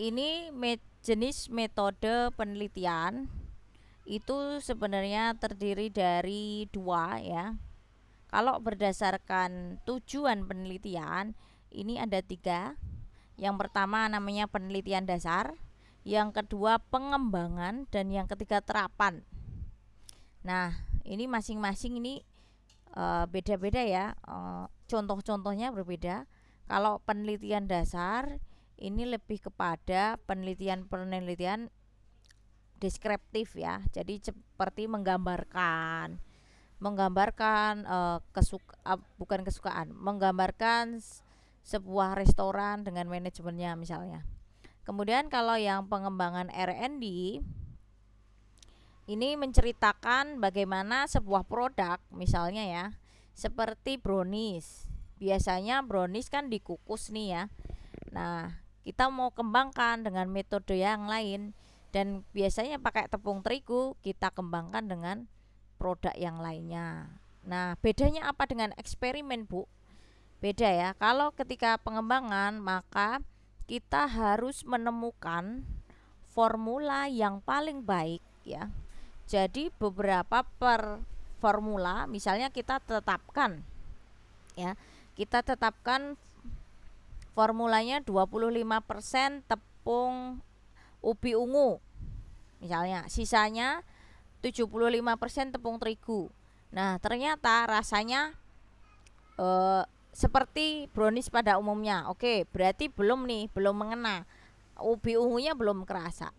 Ini jenis metode penelitian itu sebenarnya terdiri dari dua ya. Kalau berdasarkan tujuan penelitian ini ada tiga. Yang pertama namanya penelitian dasar, yang kedua pengembangan, dan yang ketiga terapan. Nah ini masing-masing ini beda-beda ya, contoh-contohnya berbeda. Kalau penelitian dasar ini lebih kepada penelitian deskriptif ya, jadi seperti menggambarkan bukan kesukaan, menggambarkan sebuah restoran dengan manajemennya misalnya. Kemudian kalau yang pengembangan R&D ini menceritakan bagaimana sebuah produk, misalnya ya, seperti brownies. Biasanya brownies kan dikukus nih ya. Nah, kita mau kembangkan dengan metode yang lain, dan biasanya pakai tepung terigu, kita kembangkan dengan produk yang lainnya. Nah, bedanya apa dengan eksperimen, Bu? Beda ya. Kalau ketika pengembangan, maka kita harus menemukan formula yang paling baik ya. Jadi beberapa formula, misalnya kita tetapkan ya. Kita tetapkan formulanya 25% tepung ubi ungu. Misalnya, sisanya 75% tepung terigu. Nah, ternyata rasanya seperti brownies pada umumnya. Oke, berarti belum mengena. Ubi ungunya belum kerasa.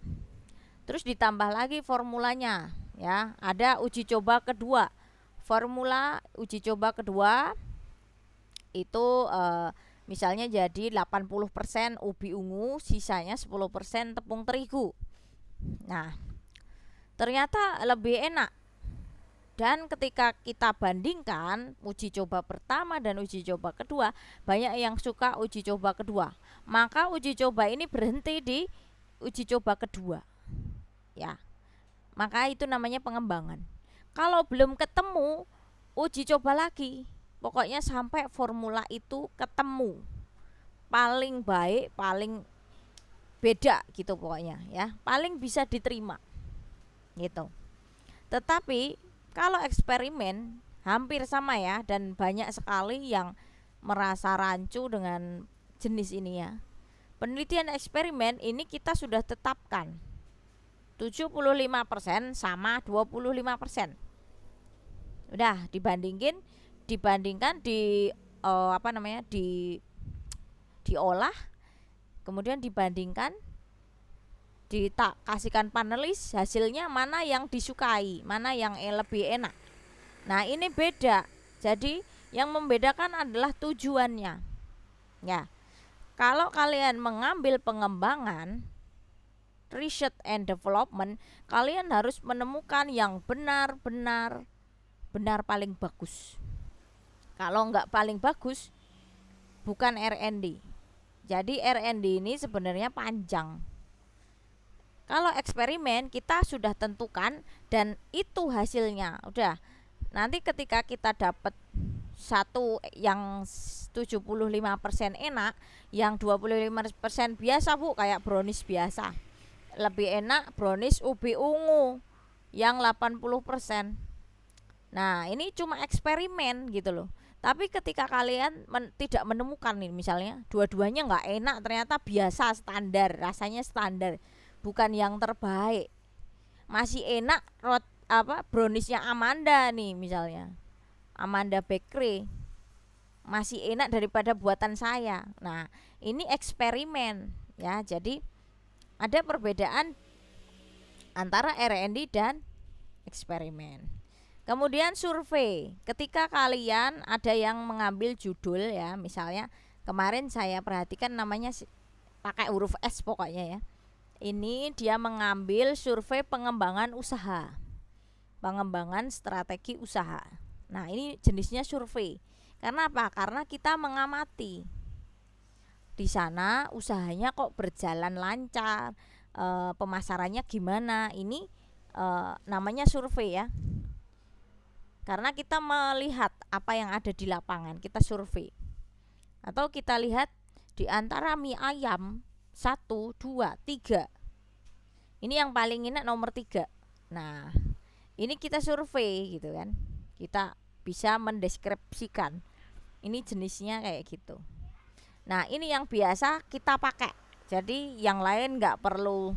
Terus ditambah lagi formulanya ya. Ada uji coba kedua. Formula uji coba kedua itu misalnya jadi 80% ubi ungu, sisanya 10% tepung terigu. Nah, ternyata lebih enak. Dan ketika kita bandingkan uji coba pertama dan uji coba kedua, banyak yang suka uji coba kedua. Maka uji coba ini berhenti di uji coba kedua. Ya. Maka itu namanya pengembangan. Kalau belum ketemu, uji coba lagi. Pokoknya sampai formula itu ketemu. Paling baik, paling beda gitu pokoknya ya. Paling bisa diterima. Gitu. Tetapi kalau eksperimen hampir sama ya, dan banyak sekali yang merasa rancu dengan jenis ini ya. Penelitian eksperimen ini kita sudah tetapkan 75% sama 25%. Udah dibandingkan diolah, kemudian dibandingkan, kasihkan panelis, hasilnya mana yang disukai, mana yang lebih enak. Nah ini beda. Jadi yang membedakan adalah tujuannya ya. Kalau kalian mengambil pengembangan, research and development, kalian harus menemukan yang benar paling bagus. Kalau nggak paling bagus, bukan R&D. Jadi R&D ini sebenarnya panjang. Kalau eksperimen kita sudah tentukan dan itu hasilnya. Udah. Nanti ketika kita dapat satu yang 75% enak, yang 25% biasa, Bu, kayak brownies biasa. Lebih enak brownies ubi ungu yang 80%. Nah, ini cuma eksperimen gitu loh. Tapi ketika kalian tidak menemukan nih, misalnya dua-duanya nggak enak, ternyata biasa, standar, rasanya standar, bukan yang terbaik, masih enak browniesnya Amanda nih misalnya, Amanda Bakery, masih enak daripada buatan saya. Nah ini eksperimen ya. Jadi ada perbedaan antara R&D dan eksperimen. Kemudian survei, ketika kalian ada yang mengambil judul ya, misalnya kemarin saya perhatikan namanya pakai huruf S pokoknya ya. Ini dia mengambil survei pengembangan usaha, pengembangan strategi usaha. Nah ini jenisnya survei. Karena apa? Karena kita mengamati di sana usahanya kok berjalan lancar, pemasarannya gimana. Ini namanya survei ya. Karena kita melihat apa yang ada di lapangan, kita survei. Atau kita lihat di antara mie ayam 1, 2, 3. Ini yang paling enak nomor 3. Nah, ini kita survei gitu kan. Kita bisa mendeskripsikan ini jenisnya kayak gitu. Nah, ini yang biasa kita pakai. Jadi yang lain nggak perlu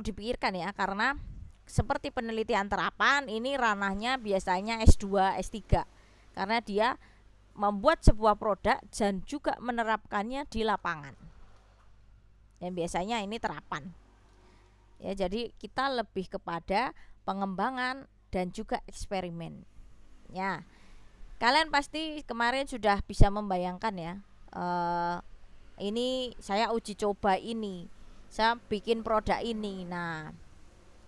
dipikirkan ya, karena seperti penelitian terapan ini ranahnya biasanya S2, S3, karena dia membuat sebuah produk dan juga menerapkannya di lapangan. Dan biasanya ini terapan. Ya, jadi kita lebih kepada pengembangan dan juga eksperimen. Ya, kalian pasti kemarin sudah bisa membayangkan ya. Ini saya uji coba ini, saya bikin produk ini. Nah,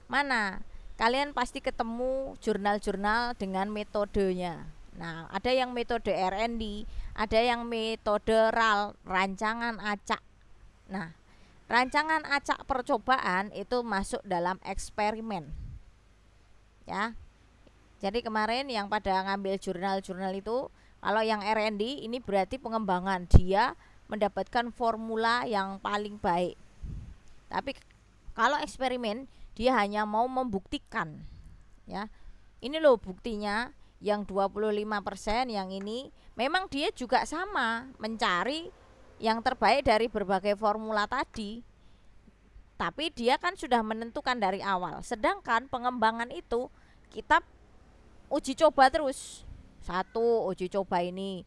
mana kalian pasti ketemu jurnal-jurnal dengan metodenya. Nah, ada yang metode R&D, ada yang metode RAL, rancangan acak. Nah, rancangan acak percobaan itu masuk dalam eksperimen. Ya. Jadi kemarin yang pada ngambil jurnal-jurnal itu, kalau yang R&D ini berarti pengembangan, dia mendapatkan formula yang paling baik. Tapi kalau eksperimen dia hanya mau membuktikan, ya. Ini loh buktinya, yang 25% yang ini memang dia juga sama mencari yang terbaik dari berbagai formula tadi. Tapi dia kan sudah menentukan dari awal. Sedangkan pengembangan itu kita uji coba terus. 1, uji coba ini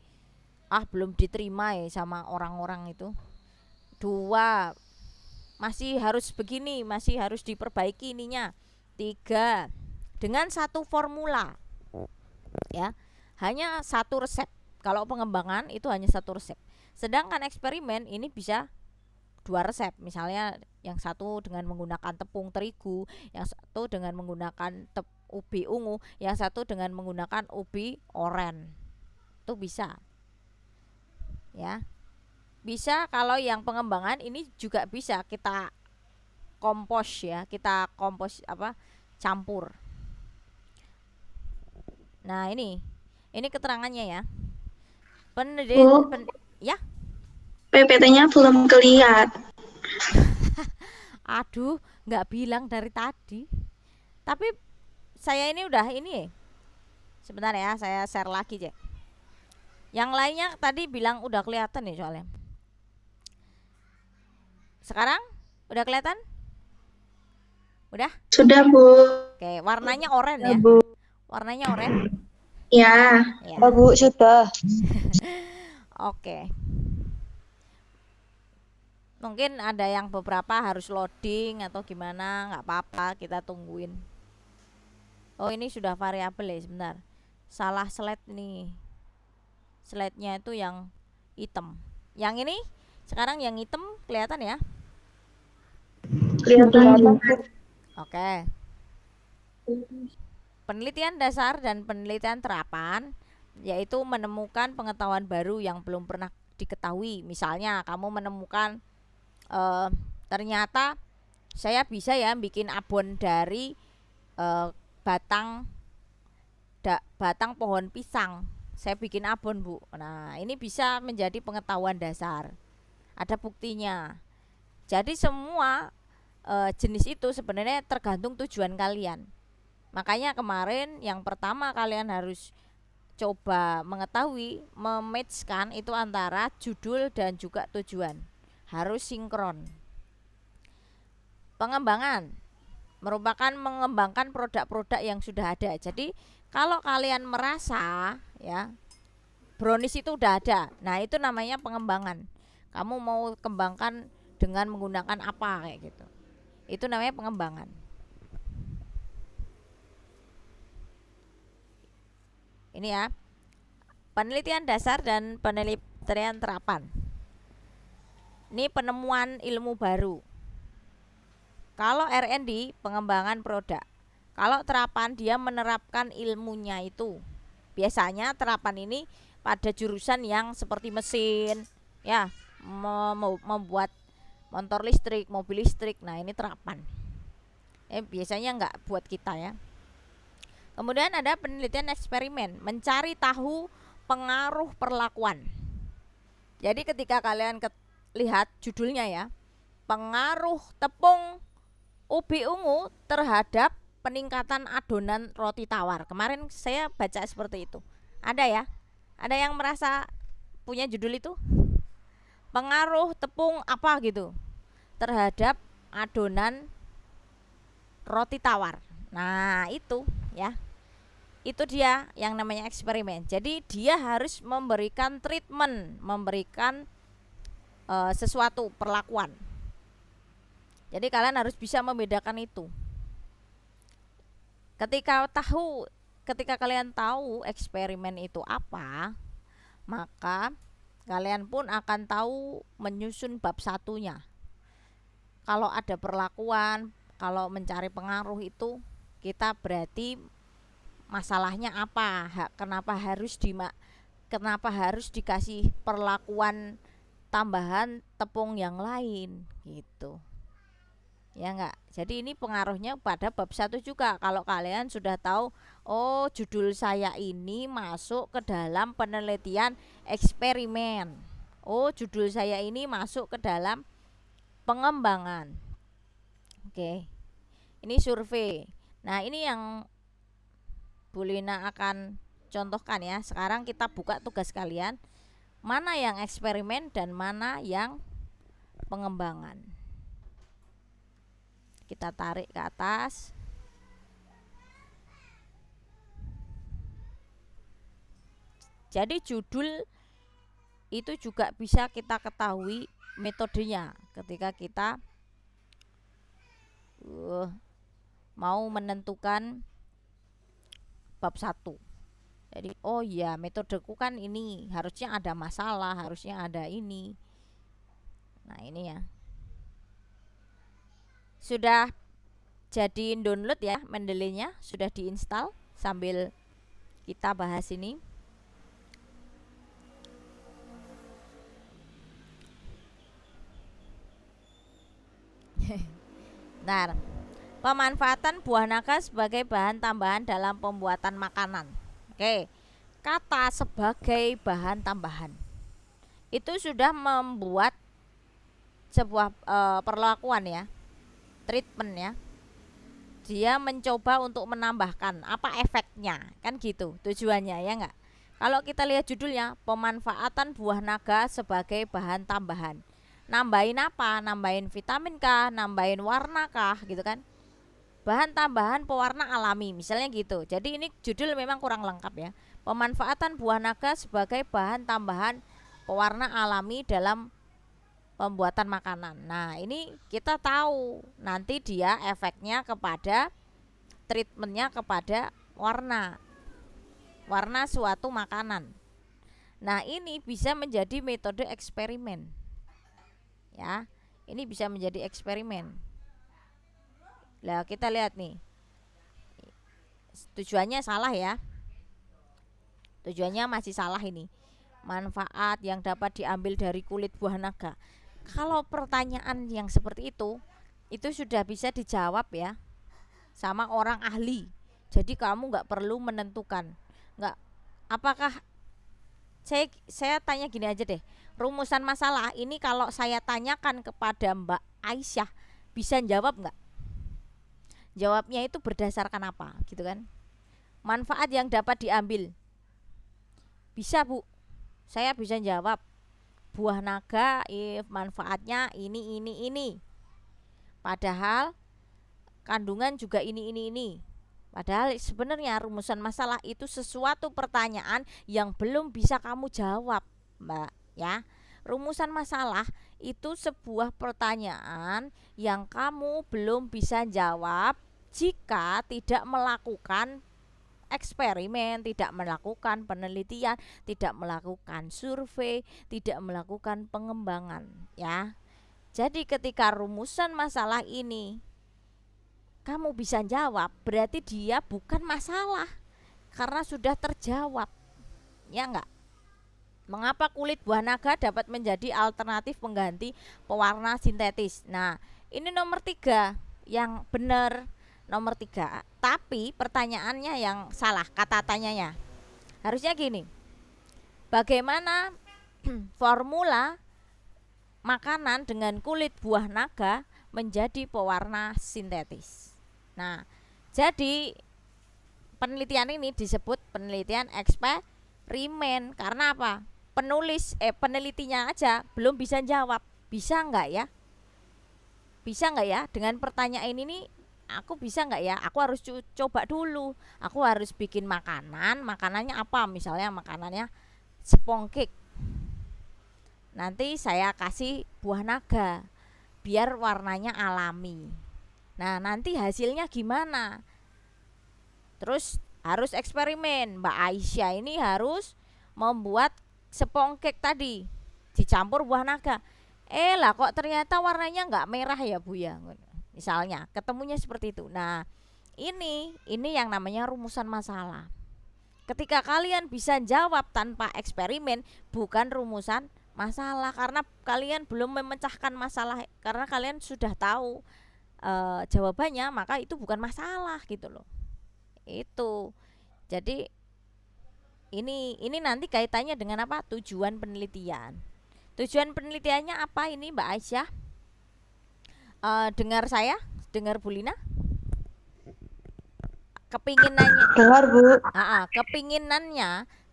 belum diterima ya sama orang-orang itu. 2, masih harus begini, masih harus diperbaiki ininya. 3, dengan 1 formula, ya, hanya 1 resep. Kalau pengembangan itu hanya 1 resep. Sedangkan eksperimen ini bisa 2 resep. Misalnya yang 1 dengan menggunakan tepung terigu, yang 1 dengan menggunakan ubi ungu, yang 1 dengan menggunakan ubi oren. Itu bisa. Ya. Bisa kalau yang pengembangan ini juga bisa kita kompos ya, kita kompos campur. Nah, ini keterangannya ya. Ya. PPT-nya belum kelihatan. Aduh, nggak bilang dari tadi. Tapi saya ini udah ini. Sebentar ya, saya share lagi, Cek. Yang lainnya tadi bilang udah kelihatan nih soalnya. Sekarang udah kelihatan? Udah? Sudah, Bu. Oke, warnanya oranye ya. Bu. Warnanya oranye? Ya. Ya. Bu, sudah. Oke. Mungkin ada yang beberapa harus loading atau gimana, nggak apa-apa, kita tungguin. Oh, ini sudah variabel ya, sebentar. Salah slide nih. Slide-nya itu yang hitam. Yang ini sekarang yang hitam kelihatan ya? Kelihatan. Oke. Penelitian dasar dan penelitian terapan yaitu menemukan pengetahuan baru yang belum pernah diketahui. Misalnya kamu menemukan ternyata saya bisa ya bikin abon dari batang pohon pisang. Saya bikin abon, Bu. Nah, ini bisa menjadi pengetahuan dasar. Ada buktinya. Jadi semua jenis itu sebenarnya tergantung tujuan kalian. Makanya kemarin yang pertama kalian harus coba mengetahui, mematchkan itu antara judul dan juga tujuan. Harus sinkron. Pengembangan merupakan mengembangkan produk-produk yang sudah ada. Jadi kalau kalian merasa ya brownies itu udah ada, nah itu namanya pengembangan. Kamu mau kembangkan dengan menggunakan apa kayak gitu. Itu namanya pengembangan. Ini ya, penelitian dasar dan penelitian terapan. Ini penemuan ilmu baru. Kalau R&D pengembangan produk. Kalau terapan dia menerapkan ilmunya itu. Biasanya terapan ini pada jurusan yang seperti mesin, ya, membuat motor listrik, mobil listrik. Nah, ini terapan. Biasanya nggak buat kita ya. Kemudian ada penelitian eksperimen, mencari tahu pengaruh perlakuan. Jadi ketika kalian lihat judulnya ya, pengaruh tepung ubi ungu terhadap peningkatan adonan roti tawar. Kemarin saya baca seperti itu. Ada ya? Ada yang merasa punya judul itu? Pengaruh tepung apa gitu terhadap adonan roti tawar. Nah, itu ya. Itu dia yang namanya eksperimen. Jadi dia harus memberikan treatment, memberikan sesuatu perlakuan. Jadi kalian harus bisa membedakan itu. Ketika kalian tahu eksperimen itu apa, maka kalian pun akan tahu menyusun bab satunya. Kalau ada perlakuan, kalau mencari pengaruh itu, kita berarti masalahnya apa? Kenapa harus dikasih perlakuan tambahan tepung yang lain gitu. Ya enggak. Jadi ini pengaruhnya pada bab 1 juga. Kalau kalian sudah tahu, oh judul saya ini masuk ke dalam penelitian eksperimen. Oh judul saya ini masuk ke dalam pengembangan. Oke. Ini survei. Nah, ini yang Bu Lina akan contohkan ya. Sekarang kita buka tugas kalian. Mana yang eksperimen dan mana yang pengembangan. Kita tarik ke atas. Jadi judul itu juga bisa kita ketahui metodenya ketika kita mau menentukan bab 1. Jadi oh ya, metodeku kan ini, harusnya ada masalah, harusnya ada ini. Nah, ini ya. Sudah jadi download ya Mendeley-nya, sudah diinstal sambil kita bahas ini. Nah, pemanfaatan buah naga sebagai bahan tambahan dalam pembuatan makanan. Oke, kata sebagai bahan tambahan itu sudah membuat sebuah perlakuan ya, treatment ya. Dia mencoba untuk menambahkan apa efeknya, kan gitu tujuannya ya enggak. Kalau kita lihat judulnya, pemanfaatan buah naga sebagai bahan tambahan. Nambahin apa? Nambahin vitamin kah? Nambahin warna kah? Gitu kan. Bahan tambahan pewarna alami, misalnya gitu. Jadi ini judul memang kurang lengkap ya. Pemanfaatan buah naga sebagai bahan tambahan pewarna alami dalam pembuatan makanan. Nah, ini kita tahu nanti dia efeknya kepada treatmentnya kepada warna suatu makanan. Nah, ini bisa menjadi metode eksperimen. Ya, ini bisa menjadi eksperimen. Lah, kita lihat nih. Tujuannya salah ya. Tujuannya masih salah ini. Manfaat yang dapat diambil dari kulit buah naga. Kalau pertanyaan yang seperti itu sudah bisa dijawab ya sama orang ahli. Jadi kamu nggak perlu menentukan. Nggak, apakah saya tanya gini aja deh. Rumusan masalah ini kalau saya tanyakan kepada Mbak Aisyah, bisa jawab nggak? Jawabnya itu berdasarkan apa gitu kan. Manfaat yang dapat diambil, bisa Bu, saya bisa jawab buah naga manfaatnya ini. Padahal kandungan juga ini. Padahal sebenarnya rumusan masalah itu sesuatu pertanyaan yang belum bisa kamu jawab, Mbak ya. Rumusan masalah itu sebuah pertanyaan yang kamu belum bisa jawab jika tidak melakukan eksperimen, tidak melakukan penelitian, tidak melakukan survei, tidak melakukan pengembangan ya. Jadi ketika rumusan masalah ini kamu bisa jawab, berarti dia bukan masalah karena sudah terjawab. Ya enggak? Mengapa kulit buah naga dapat menjadi alternatif pengganti pewarna sintetis? Nah, ini nomor 3 yang benar, nomor 3. Tapi pertanyaannya yang salah, kata tanyanya. Harusnya gini. Bagaimana formula makanan dengan kulit buah naga menjadi pewarna sintetis. Nah, jadi penelitian ini disebut penelitian eksperimen. Karena apa? Penelitinya aja belum bisa jawab. Bisa nggak ya? Bisa nggak ya? Dengan pertanyaan ini aku bisa nggak ya? Aku harus coba dulu. Aku harus bikin makanannya apa? Misalnya makanannya spong cake. Nanti saya kasih buah naga biar warnanya alami. Nah, nanti hasilnya gimana? Terus harus eksperimen. Mbak Aisyah ini harus membuat spong cake tadi dicampur buah naga. Lah kok ternyata warnanya nggak merah ya Bu ya. Misalnya ketemunya seperti itu. Nah, ini yang namanya rumusan masalah. Ketika kalian bisa jawab tanpa eksperimen, bukan rumusan masalah, karena kalian belum memecahkan masalah, karena kalian sudah tahu jawabannya, maka itu bukan masalah gitu loh. Itu. Jadi ini nanti kaitannya dengan apa? Tujuan penelitian. Tujuan penelitiannya apa ini Mbak Aisyah? Dengar saya? Dengar Bu Lina?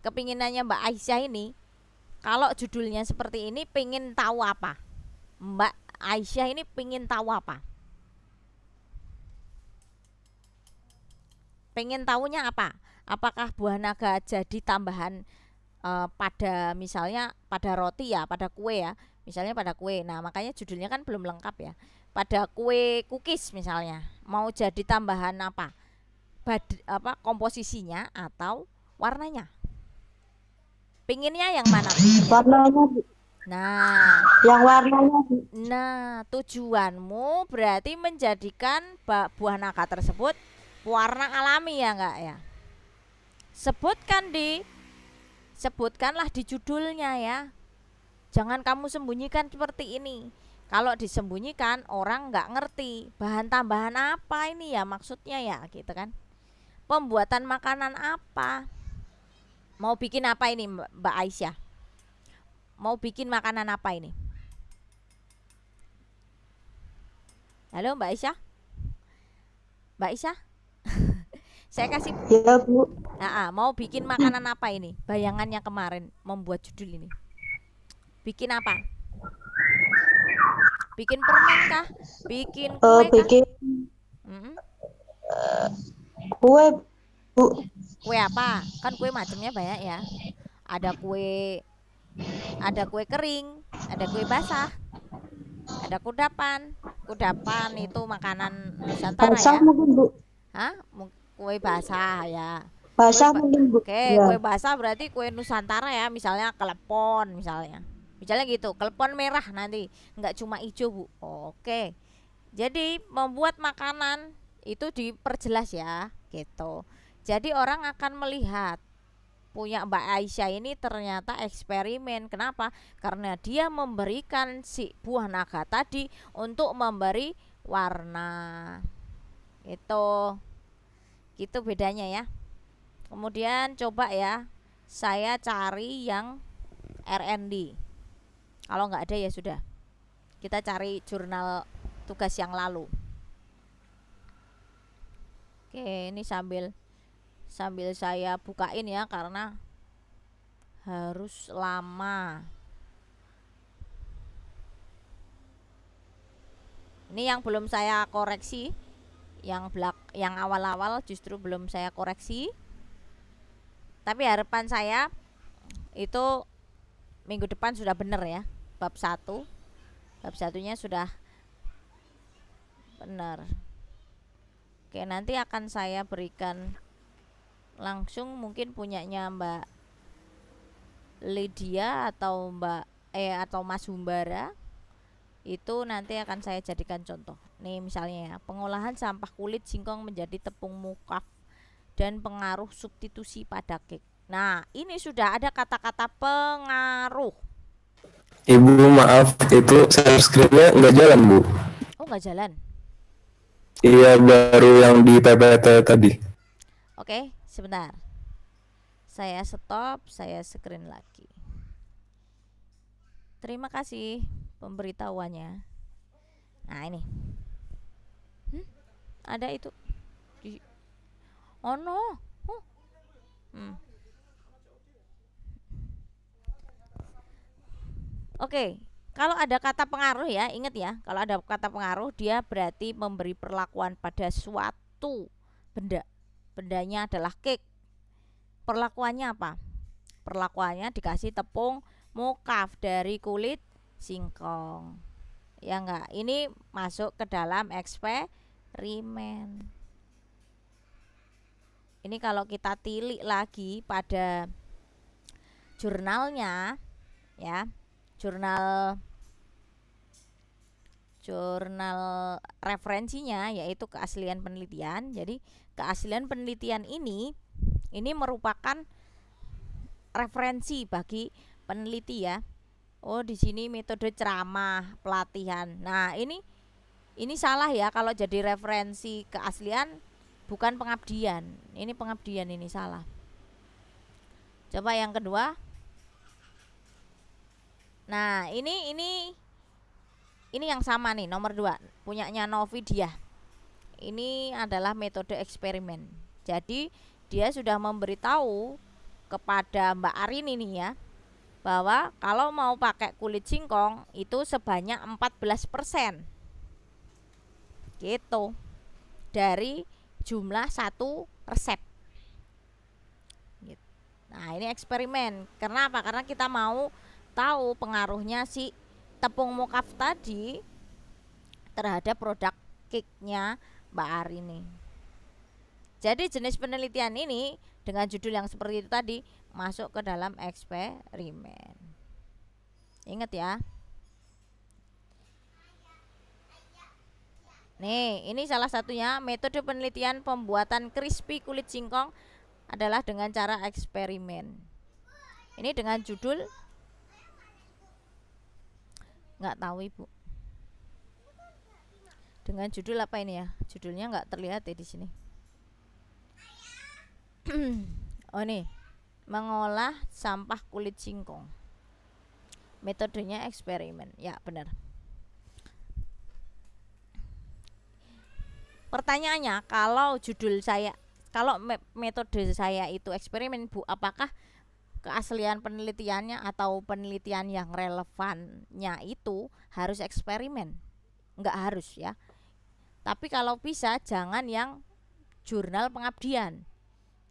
Kepinginannya Mbak Aisyah ini, kalau judulnya seperti ini, pengen tahu apa? Mbak Aisyah ini pengen tahu apa? Pengen tahunya apa? Apakah buah naga jadi tambahan pada misalnya pada roti ya, pada kue ya, misalnya pada kue. Nah, makanya judulnya kan belum lengkap ya. Pada kue cookies misalnya, mau jadi tambahan apa? Komposisinya atau warnanya? Pinginnya yang mana? Warnanya. Nah, yang warnanya. Nah, tujuanmu berarti menjadikan buah naga tersebut warna alami ya enggak ya? Sebutkanlah di judulnya ya. Jangan kamu sembunyikan seperti ini. Kalau disembunyikan orang nggak ngerti bahan tambahan apa ini ya maksudnya ya gitu kan. Pembuatan makanan apa? Mau bikin apa ini Mbak Aisyah? Mau bikin makanan apa ini? Halo Mbak Aisyah? Mbak Aisyah? Saya kasih. Ya Bu. Mau bikin makanan apa ini? Bayangannya kemarin membuat judul ini. Bikin apa? Bikin permen kah? Bikin kue kah? Bikin kue Bu. Kue apa? Kan kue macamnya banyak ya. Ada kue kering, ada kue basah, ada kudapan. Kudapan itu makanan Nusantara basah ya. Mungkin Bu. Kue basah ya. Basah mungkin Bu. Oke, ya. Kue basah berarti kue Nusantara ya, misalnya klepon misalnya. Misalnya gitu, klepon merah nanti, nggak cuma hijau Bu. Oke. Jadi membuat makanan itu diperjelas ya, gitu. Jadi orang akan melihat punya Mbak Aisyah ini ternyata eksperimen. Kenapa? Karena dia memberikan si buah naga tadi untuk memberi warna. Gitu bedanya ya. Kemudian coba ya, saya cari yang RND. Kalau nggak ada ya sudah, kita cari jurnal tugas yang lalu. Oke, ini sambil saya bukain ya karena harus lama. Ini yang belum saya koreksi, yang awal-awal justru belum saya koreksi. Tapi harapan saya itu minggu depan sudah benar ya. Bab 1. Bab 1-nya sudah benar. Oke, nanti akan saya berikan langsung mungkin punyanya Mbak Lydia atau atau Mas Humbara. Itu nanti akan saya jadikan contoh. Nih misalnya ya, pengolahan sampah kulit singkong menjadi tepung mukaf dan pengaruh substitusi pada cake. Nah, ini sudah ada kata-kata pengaruh. Ibu maaf, itu share screen-nya nggak jalan Bu. Oh nggak jalan? Iya, baru yang di PPT tadi. Oke, sebentar. Saya stop, saya screen lagi. Terima kasih pemberitahuannya. Nah ini ada itu oh no. Oke, kalau ada kata pengaruh ya, ingat ya, kalau ada kata pengaruh dia berarti memberi perlakuan pada suatu benda. Bendanya adalah cake. Perlakuannya apa? Perlakuannya dikasih tepung mukaf dari kulit singkong. Ya enggak? Ini masuk ke dalam eksperimen. Ini kalau kita tilik lagi pada jurnalnya ya, jurnal referensinya yaitu keaslian penelitian. Jadi keaslian penelitian ini merupakan referensi bagi peneliti ya. Oh, di sini metode ceramah, pelatihan. Nah, ini salah ya kalau jadi referensi keaslian bukan pengabdian. Ini pengabdian, ini salah. Coba yang kedua. Nah, ini yang sama nih, nomor 2, punyanya Novidia. Ini adalah metode eksperimen. Jadi, dia sudah memberitahu kepada Mbak Arin ini ya, bahwa kalau mau pakai kulit singkong itu sebanyak 14%. Gitu. Dari jumlah 1 resep. Gitu. Nah, ini eksperimen. Kenapa? Karena kita mau tahu pengaruhnya si tepung mukaf tadi terhadap produk cake-nya Mbak Arin ini. Jadi jenis penelitian ini dengan judul yang seperti itu tadi masuk ke dalam eksperimen. Ingat ya. Nih, ini salah satunya metode penelitian pembuatan crispy kulit singkong adalah dengan cara eksperimen. Ini dengan judul nggak tahu Ibu. Dengan judul apa ini ya? Judulnya nggak terlihat ya di sini. Oh nih, mengolah sampah kulit singkong. Metodenya eksperimen. Ya, benar. Pertanyaannya, kalau metode saya itu eksperimen, Bu, apakah keaslian penelitiannya atau penelitian yang relevannya itu harus eksperimen? Enggak harus ya. Tapi kalau bisa jangan yang jurnal pengabdian.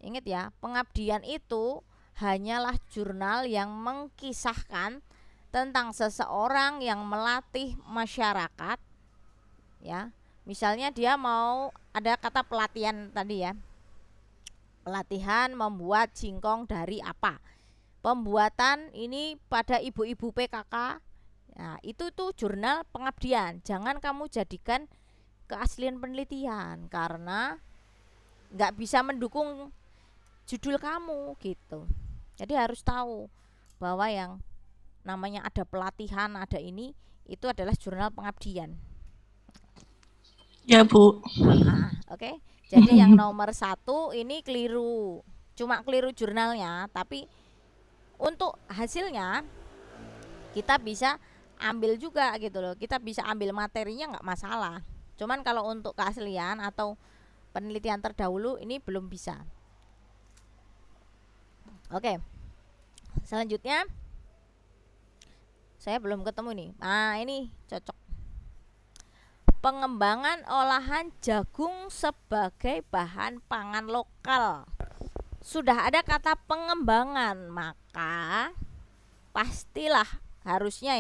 Ingat ya, pengabdian itu hanyalah jurnal yang mengkisahkan tentang seseorang yang melatih masyarakat ya. Misalnya dia mau ada kata pelatihan tadi ya. Pelatihan membuat singkong dari apa? Pembuatan ini pada ibu-ibu PKK. Nah, itu tuh jurnal pengabdian. Jangan kamu jadikan keaslian penelitian karena nggak bisa mendukung judul kamu gitu. Jadi harus tahu bahwa yang namanya ada pelatihan, ada ini, itu adalah jurnal pengabdian. Ya, Bu. Oke. Jadi yang nomor 1 ini keliru. Cuma keliru jurnalnya, tapi untuk hasilnya kita bisa ambil juga gitu loh. Kita bisa ambil materinya nggak masalah. Cuman kalau untuk keaslian atau penelitian terdahulu ini belum bisa. Oke. Selanjutnya saya belum ketemu nih. Nah, ini cocok. Pengembangan olahan jagung sebagai bahan pangan lokal. Sudah ada kata pengembangan, maka pastilah harusnya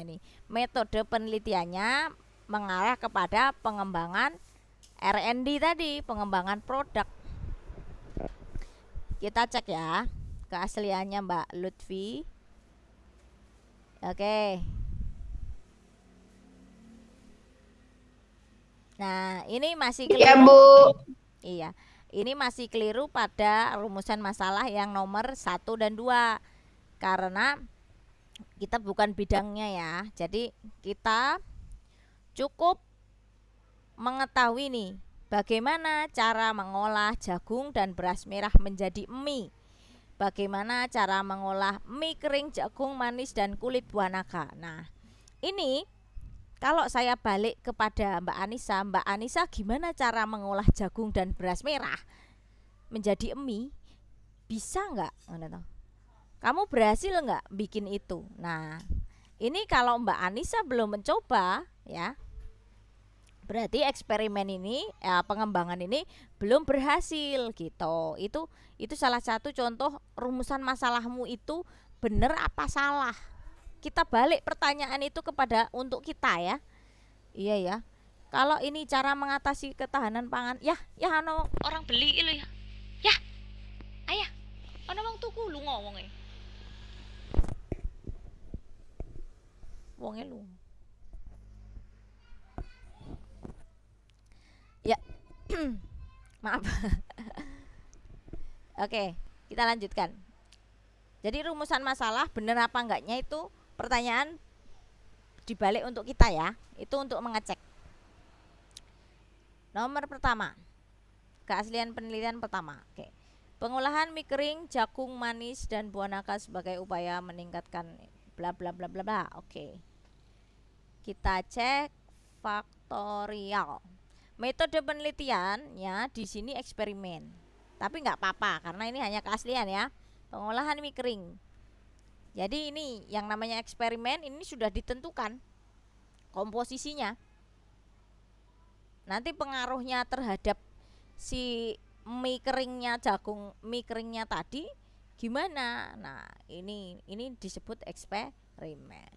nih metode penelitiannya mengarah kepada pengembangan R&D tadi, pengembangan produk. Kita cek ya keasliannya Mbak Lutfi. Oke. Nah, ini masih keliru. Ya, Bu. Iya. Ini masih keliru pada rumusan masalah yang nomor 1 dan 2. Karena kita bukan bidangnya ya. Jadi kita cukup mengetahui nih bagaimana cara mengolah jagung dan beras merah menjadi mie. Bagaimana cara mengolah mie kering, jagung manis dan kulit buah naga. Nah, ini kalau saya balik kepada Mbak Anissa gimana cara mengolah jagung dan beras merah menjadi mie? Bisa nggak? Kamu berhasil nggak bikin itu? Nah, ini kalau Mbak Anissa belum mencoba, ya, berarti eksperimen ini, pengembangan ini belum berhasil gitu. Itu salah satu contoh rumusan masalahmu itu benar apa salah. Kita balik pertanyaan itu untuk kita ya. Iya ya. Kalau ini cara mengatasi ketahanan pangan, ya orang beli itu ya. Ya. Ayah, ana wong tuku lu ngomongnya. Wonge lu. Ya. Maaf. Oke, kita lanjutkan. Jadi rumusan masalah benar apa enggaknya itu pertanyaan dibalik untuk kita ya. Itu untuk mengecek. Nomor pertama. Keaslian penelitian pertama. Oke. Pengolahan mie kering, jagung manis dan buah naga sebagai upaya meningkatkan bla bla bla bla bla. Oke. Kita cek faktorial. Metode penelitiannya di sini eksperimen. Tapi nggak apa-apa karena ini hanya keaslian ya. Pengolahan mie kering. Jadi ini yang namanya eksperimen ini sudah ditentukan komposisinya. Nanti pengaruhnya terhadap si mie keringnya tadi gimana? Nah, ini disebut eksperimen.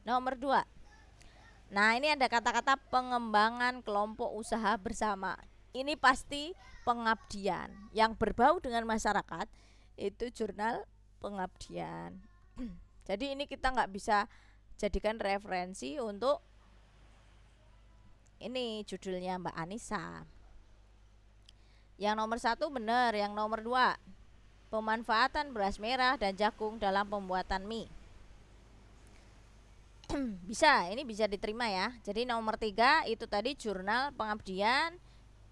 Nomor 2. Nah, ini ada kata-kata pengembangan kelompok usaha bersama. Ini pasti pengabdian yang berbau dengan masyarakat, itu jurnal pengabdian. Jadi ini kita nggak bisa jadikan referensi untuk ini judulnya Mbak Anissa. Yang nomor 1 benar, yang nomor 2 pemanfaatan beras merah dan jagung dalam pembuatan mie. Bisa, ini bisa diterima ya. Jadi nomor 3 itu tadi jurnal pengabdian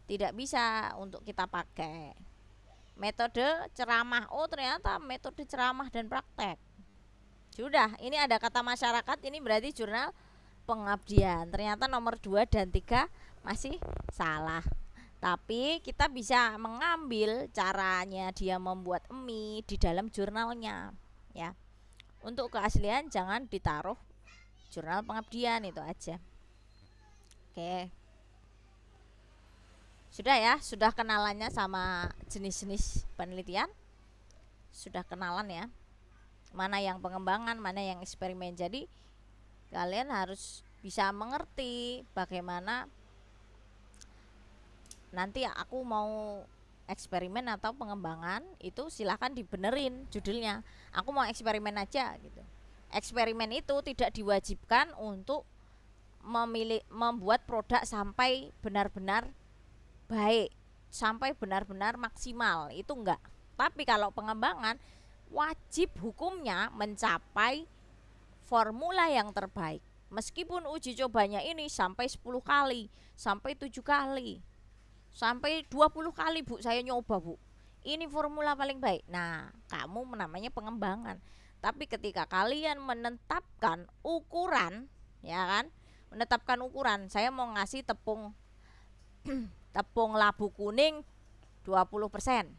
tidak bisa untuk kita pakai. Metode ceramah, oh ternyata metode ceramah dan praktek. Sudah, ini ada kata masyarakat, ini berarti jurnal pengabdian. Ternyata nomor 2 dan 3 masih salah. Tapi kita bisa mengambil caranya dia membuat mie di dalam jurnalnya ya. Untuk keaslian jangan ditaruh jurnal pengabdian, itu aja. Oke. Sudah ya, sudah kenalannya sama jenis-jenis penelitian. Sudah kenalan ya. Mana yang pengembangan, mana yang eksperimen. Jadi kalian harus bisa mengerti bagaimana nanti aku mau eksperimen atau pengembangan, itu silahkan dibenerin judulnya. Aku mau eksperimen aja gitu. Eksperimen itu tidak diwajibkan untuk membuat produk sampai benar-benar baik, sampai benar-benar maksimal, itu enggak. Tapi kalau pengembangan wajib hukumnya mencapai formula yang terbaik. Meskipun uji cobanya ini sampai 10 kali, sampai 7 kali, sampai 20 kali Bu saya nyoba Bu, ini formula paling baik. Nah, kamu namanya pengembangan. Tapi ketika kalian menetapkan ukuran, ya kan, menetapkan ukuran, saya mau ngasih tepung labu kuning 20%,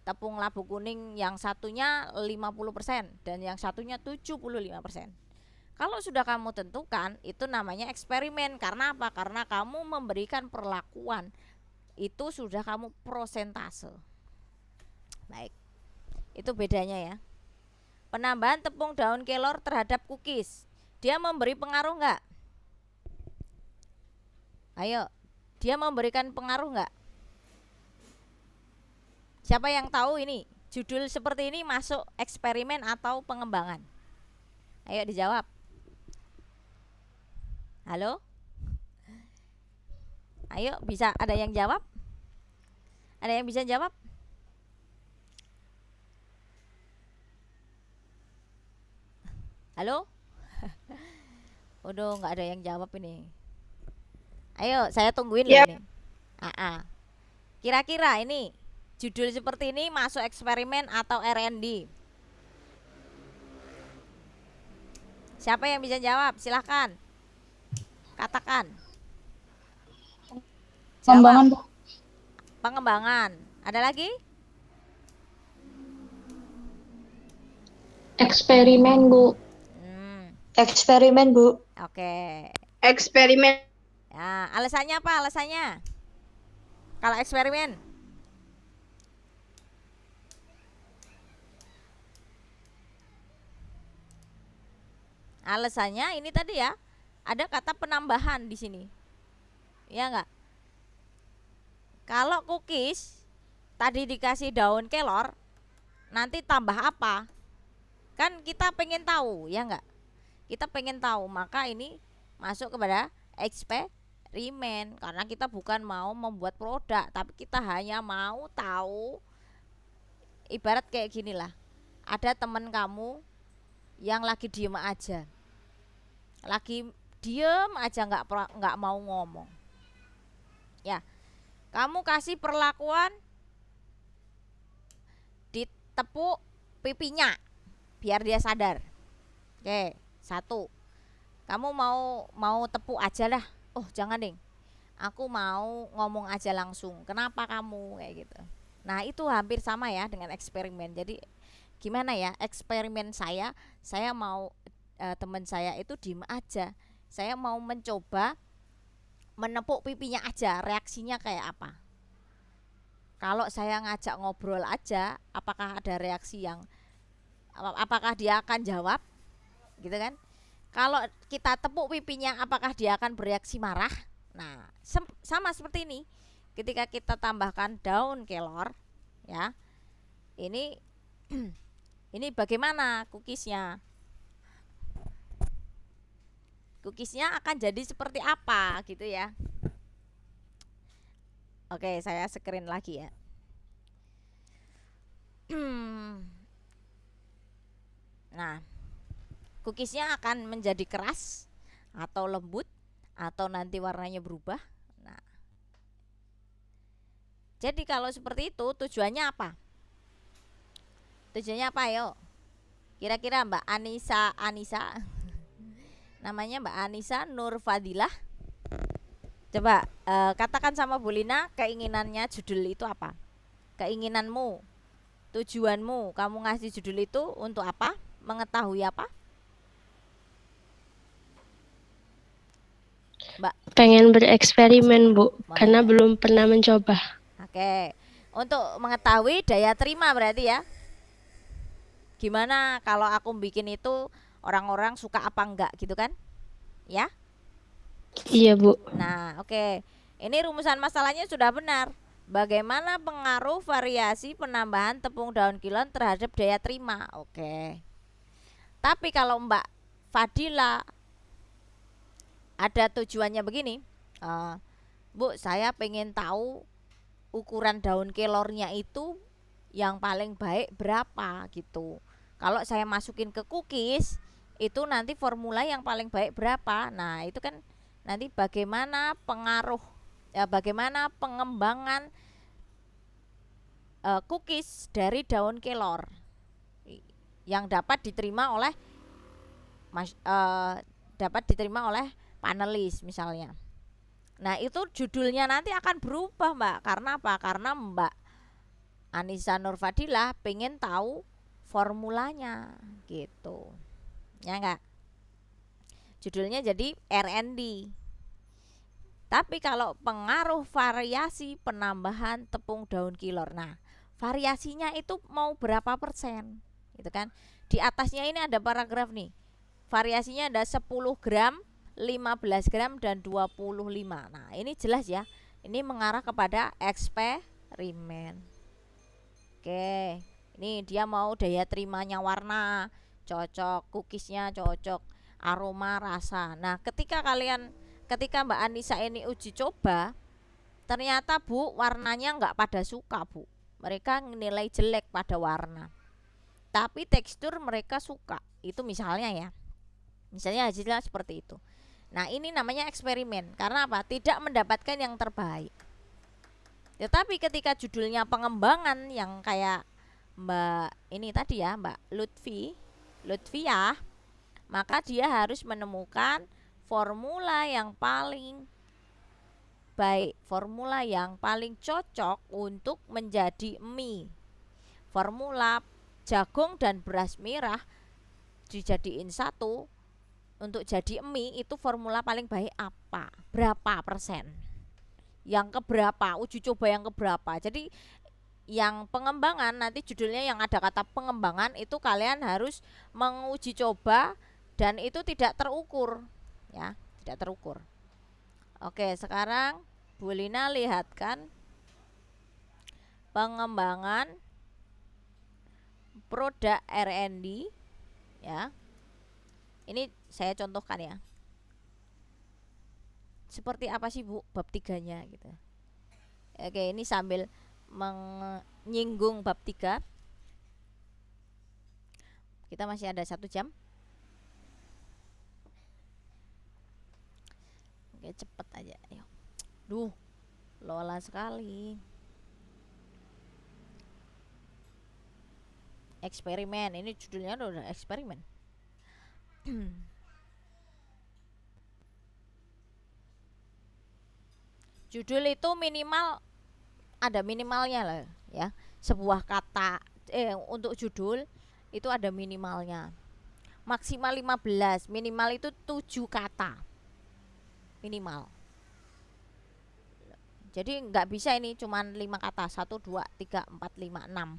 tepung labu kuning yang satunya 50% dan yang satunya 75%. Kalau sudah kamu tentukan, itu namanya eksperimen. Karena apa? Karena kamu memberikan perlakuan, itu sudah kamu prosentase. Baik, itu bedanya ya. Penambahan tepung daun kelor terhadap cookies, dia memberi pengaruh nggak? Ayo, dia memberikan pengaruh nggak? Siapa yang tahu ini? Judul seperti ini masuk eksperimen atau pengembangan? Ayo dijawab. Halo? Ayo, bisa ada yang jawab? Ada yang bisa jawab? Halo? Udah nggak ada yang jawab ini. Ayo, saya tungguin loh ini. Kira-kira ini judul seperti ini masuk eksperimen atau R&D? Siapa yang bisa jawab? Silahkan. Katakan. Pengembangan, Jawab. Pengembangan. Ada lagi? Eksperimen, Bu. eksperimen, Bu. Oke. Eksperimen. Ya, alasannya apa? Alasannya? Kalau eksperimen? Alasannya ini tadi ya, ada kata penambahan di sini. Ya enggak? Kalau cookies tadi dikasih daun kelor, nanti tambah apa? Kan kita pengen tahu, ya enggak? Kita pengen tahu, maka ini masuk kepada eksperimen karena kita bukan mau membuat produk, tapi kita hanya mau tahu. Ibarat kayak gini lah, ada teman kamu yang lagi diem aja, nggak mau ngomong, ya kamu kasih perlakuan ditepuk pipinya biar dia sadar. Oke, satu, kamu mau tepuk aja lah. Oh jangan ding, aku mau ngomong aja langsung. Kenapa kamu kayak gitu? Nah itu hampir sama ya dengan eksperimen. Jadi gimana ya eksperimen saya mau teman saya itu diem aja, saya mau mencoba menepuk pipinya aja, reaksinya kayak apa. Kalau saya ngajak ngobrol aja, apakah ada reaksi yang, apakah dia akan jawab gitu kan. Kalau kita tepuk pipinya, apakah dia akan bereaksi marah? Nah sama seperti ini, ketika kita tambahkan daun kelor ya, ini ini bagaimana cookiesnya akan jadi seperti apa gitu ya. Oke, saya screen lagi ya. Nah, cookiesnya akan menjadi keras atau lembut atau nanti warnanya berubah. Nah, jadi kalau seperti itu tujuannya apa? Tujuannya apa yuk? Kira-kira Mbak Anissa namanya Mbak Anissa Nur Fadilah. Coba katakan sama Bu Lina, keinginannya judul itu apa? Keinginanmu, tujuanmu, kamu ngasih judul itu untuk apa? Mengetahui apa? Mbak? Pengen bereksperimen, Bu, karena belum pernah mencoba. Oke, untuk mengetahui daya terima berarti ya. Gimana kalau aku bikin itu orang-orang suka apa enggak gitu kan? Ya? Iya, Bu. Nah, oke. Ini rumusan masalahnya sudah benar. Bagaimana pengaruh variasi penambahan tepung daun kilon terhadap daya terima? Oke. Tapi kalau Mbak Fadila ada tujuannya begini, Bu, saya pengen tahu ukuran daun kelornya itu yang paling baik berapa gitu. Kalau saya masukin ke cookies itu nanti formula yang paling baik berapa. Nah itu kan nanti bagaimana pengaruh bagaimana pengembangan cookies dari daun kelor yang dapat diterima oleh panelis misalnya. Nah itu judulnya nanti akan berubah Mbak. Karena apa? Karena Mbak Anissa Nur Fadilah pengen tahu formulanya gitu, ya enggak? Judulnya jadi R&D. Tapi kalau pengaruh variasi penambahan tepung daun kilor, nah variasinya itu mau berapa persen gitu kan. Di atasnya ini ada paragraf nih, variasinya ada 10 gram, 15 gram dan 25. Nah ini jelas ya, ini mengarah kepada eksperimen. Oke, ini dia mau daya terimanya warna cocok, cookiesnya cocok, aroma, rasa. Nah ketika Mbak Anissa ini uji coba, ternyata Bu warnanya nggak pada suka Bu, mereka nilai jelek pada warna, tapi tekstur mereka suka. Itu misalnya ya, misalnya hasilnya seperti itu. Nah ini namanya eksperimen. Karena apa? Tidak mendapatkan yang terbaik. Tetapi ketika judulnya pengembangan yang kayak Mbak ini tadi ya, Mbak Lutfiah, maka dia harus menemukan formula yang paling baik, formula yang paling cocok untuk menjadi mie. Formula jagung dan beras merah dijadiin satu untuk jadi mie, itu formula paling baik apa? Berapa persen? Yang keberapa? Uji coba yang keberapa? Jadi yang pengembangan, nanti judulnya yang ada kata pengembangan, itu kalian harus menguji coba dan itu tidak terukur ya, tidak terukur. Oke, sekarang Bu Lina lihatkan pengembangan produk R&D ya. Ini saya contohkan ya. Seperti apa sih Bu bab 3-nya gitu. Oke, ini sambil menyinggung bab 3. Kita masih ada 1 jam. Oke, cepet aja. Ayo. Duh, lola sekali. Eksperimen. Ini judulnya udah eksperimen. Judul itu minimal ada minimalnya lah ya. Sebuah kata untuk judul itu ada minimalnya. Maksimal 15, minimal itu 7 kata. Minimal. Jadi nggak bisa ini cuman 5 kata, 1 2 3 4 5 6.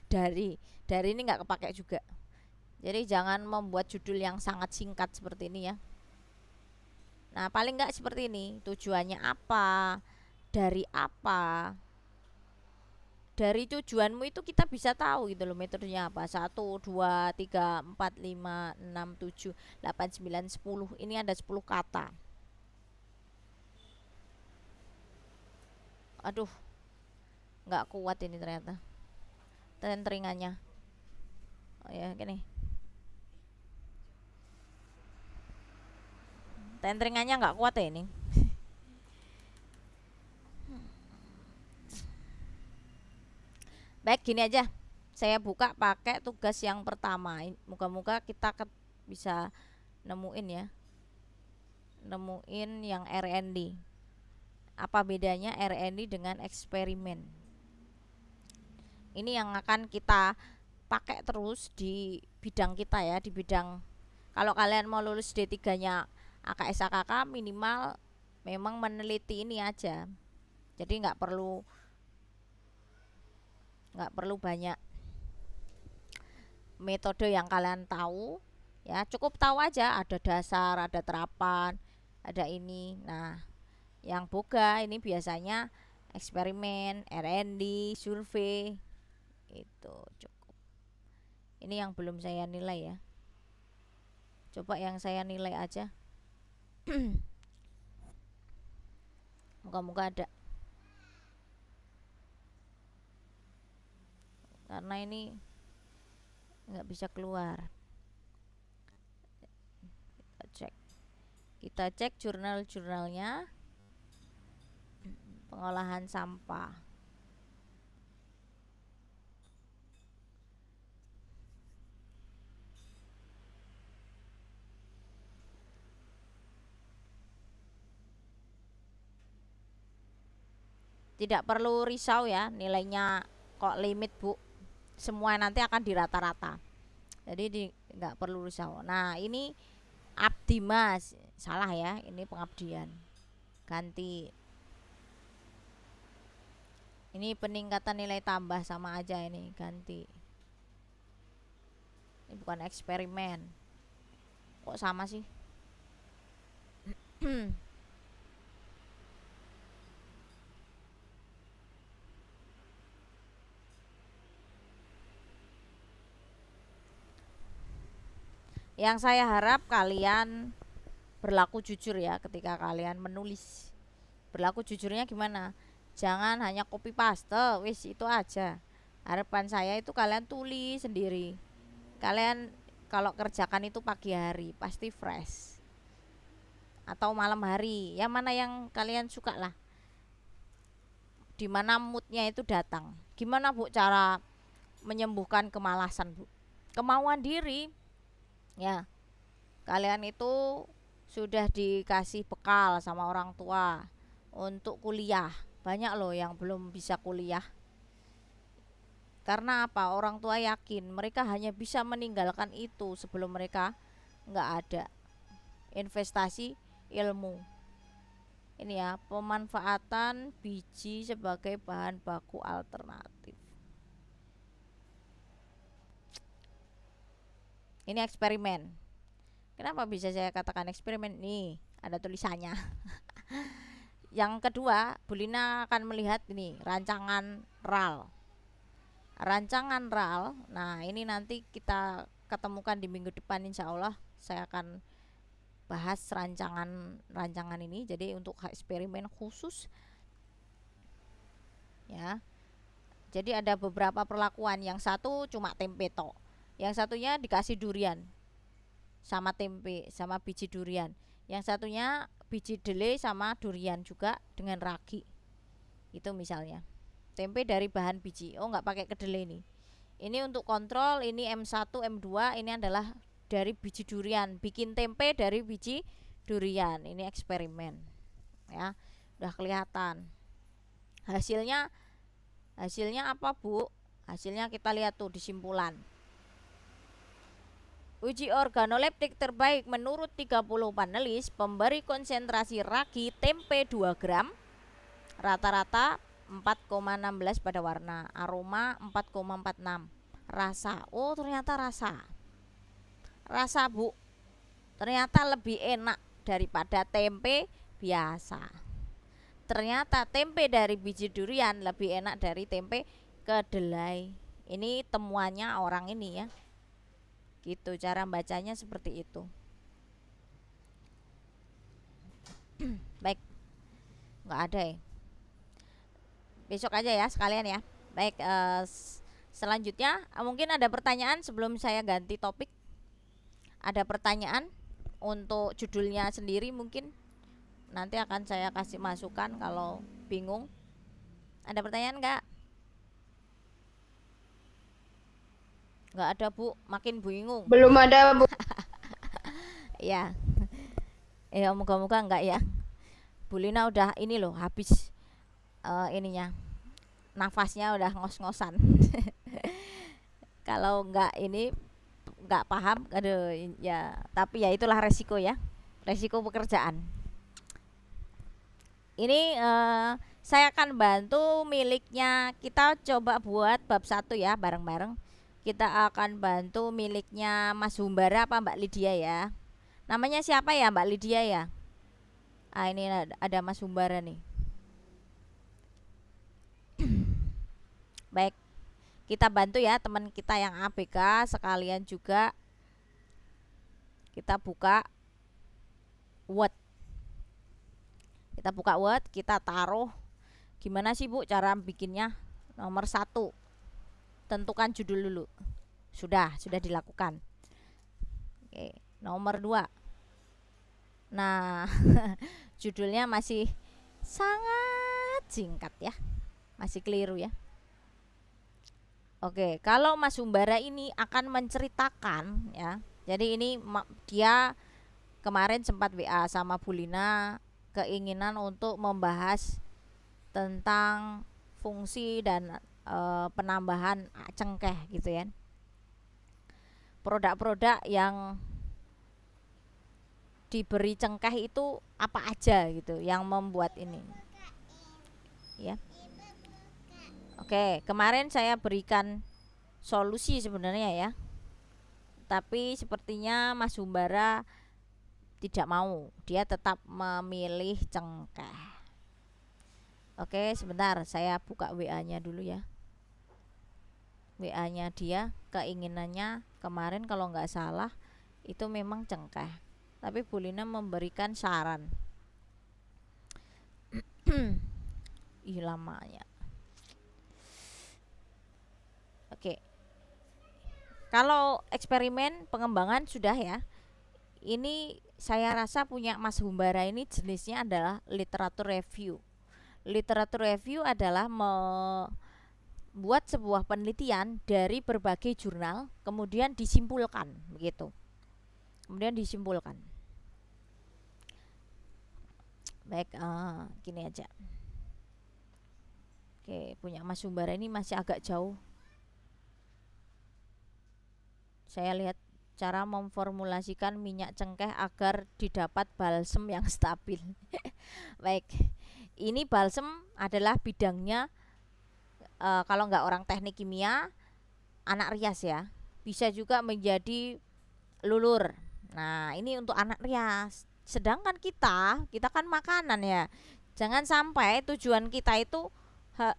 dari ini nggak kepake juga. Jadi jangan membuat judul yang sangat singkat seperti ini ya. Nah, paling nggak seperti ini. Tujuannya apa? Dari apa? Dari tujuanmu itu kita bisa tahu gitu loh metodenya apa. 1, 2, 3, 4, 5, 6, 7, 8, 9, 10. Ini ada 10 kata. Aduh, nggak kuat ini ternyata tenteringannya. Oh ya, gini. Tenteringannya nggak kuat ya ini. Baik, gini aja. Saya buka pakai tugas yang pertama. Moga-moga kita bisa nemuin ya. Nemuin yang R&D. Apa bedanya R&D dengan eksperimen? Ini yang akan kita pakai terus di bidang kita ya, di bidang kalau kalian mau lulus D3-nya AKS AKK minimal memang meneliti ini aja. Jadi nggak perlu banyak metode yang kalian tahu ya, cukup tahu aja ada dasar, ada terapan, ada ini. Nah, yang boga ini biasanya eksperimen, R&D, survei itu cukup. Ini yang belum saya nilai ya. Coba yang saya nilai aja. Moga-moga ada. Karena ini nggak bisa keluar. Kita cek jurnal-jurnalnya pengolahan sampah. Tidak perlu risau ya, nilainya kok limit Bu, semua nanti akan dirata-rata, jadi nggak perlu risau. Nah, ini abdi mas, salah ya, ini pengabdian, ganti. Ini peningkatan nilai tambah, sama aja ini, ganti. Ini bukan eksperimen, kok sama sih? Yang saya harap kalian berlaku jujur ya ketika kalian menulis. Berlaku jujurnya gimana? Jangan hanya copy paste, wis itu aja. Harapan saya itu kalian tulis sendiri. Kalian kalau kerjakan itu pagi hari pasti fresh, atau malam hari, yang mana yang kalian suka lah, dimana moodnya itu datang. Gimana Bu cara menyembuhkan kemalasan Bu? Kemauan diri Ya, kalian itu sudah dikasih bekal sama orang tua untuk kuliah. Banyak loh yang belum bisa kuliah. Karena apa? Orang tua yakin mereka hanya bisa meninggalkan itu sebelum mereka nggak ada investasi ilmu. Ini ya, pemanfaatan biji sebagai bahan baku alternatif. Ini eksperimen. Kenapa bisa saya katakan eksperimen? Nih, ada tulisannya. Yang kedua, Bu Lina akan melihat ini rancangan RAL. Rancangan RAL. Nah, ini nanti kita ketemukan di minggu depan, insya Allah saya akan bahas rancangan ini. Jadi untuk eksperimen khusus ya. Jadi ada beberapa perlakuan. Yang satu cuma tempe tok, yang satunya dikasih durian sama tempe sama biji durian, yang satunya biji dele sama durian juga dengan ragi. Itu misalnya tempe dari bahan biji. Oh, nggak pakai kedelai nih. Ini untuk kontrol. Ini M1 M2 ini adalah dari biji durian, bikin tempe dari biji durian. Ini eksperimen ya, udah kelihatan hasilnya apa Bu? Hasilnya kita lihat tuh di simpulan. Uji organoleptik terbaik menurut 30 panelis pemberi konsentrasi ragi tempe 2 gram, rata-rata 4,16 pada warna, aroma 4,46, rasa. Oh, ternyata rasa Bu, ternyata lebih enak daripada tempe biasa. Ternyata tempe dari biji durian lebih enak dari tempe kedelai. Ini temuannya orang ini ya. Gitu, cara bacanya seperti itu. Baik, nggak ada ya. Besok aja ya sekalian ya. Baik, selanjutnya mungkin ada pertanyaan sebelum saya ganti topik. Ada pertanyaan untuk judulnya sendiri, mungkin nanti akan saya kasih masukan kalau bingung. Ada pertanyaan nggak? Nggak ada Bu, makin bingung. Belum ada Bu. Ya, moga-moga enggak ya. Bu Lina udah ini loh, habis ininya, nafasnya udah ngos-ngosan. Kalau enggak ini nggak paham, aduh ya, tapi ya itulah resiko ya, resiko pekerjaan. Ini saya akan bantu miliknya. Kita coba buat bab 1 ya, bareng-bareng. Kita akan bantu miliknya Mas Humbara apa Mbak Lydia ya. Namanya siapa ya Mbak Lydia ya? Ini ada Mas Humbara nih. Baik, kita bantu ya teman kita yang ABK sekalian juga. Kita buka Word. Kita buka Word, kita taruh. Gimana sih Bu cara bikinnya? Nomor 1, tentukan judul dulu. Sudah dilakukan. Oke, nomor 2. Nah, judulnya masih sangat singkat ya. Masih keliru ya. Oke, kalau Mas Humbara ini akan menceritakan ya. Jadi ini dia kemarin sempat WA sama Bu Lina, keinginan untuk membahas tentang fungsi dan penambahan cengkeh gitu ya. Produk-produk yang diberi cengkeh itu apa aja gitu yang membuat ini. Ya. Oke, kemarin saya berikan solusi sebenarnya ya. Tapi sepertinya Mas Humbara tidak mau. Dia tetap memilih cengkeh. Oke, sebentar saya buka WA-nya dulu ya. WA-nya dia, keinginannya kemarin kalau nggak salah itu memang cengkeh. Tapi Bu Lina memberikan saran. Ih, lamanya. Oke. Kalau eksperimen pengembangan sudah ya. Ini saya rasa punya Mas Humbara ini jenisnya adalah literatur review. Literatur review adalah membuat sebuah penelitian dari berbagai jurnal kemudian disimpulkan begitu. kemudian disimpulkan. Baik, gini aja. Oke, punya Mas Sumbara ini masih agak jauh. Saya lihat cara memformulasikan minyak cengkeh agar didapat balsem yang stabil. Baik, ini balsem adalah bidangnya, kalau nggak orang teknik kimia, anak rias ya. Bisa juga menjadi lulur. Nah, ini untuk anak rias. Sedangkan kita kan makanan ya. Jangan sampai tujuan kita itu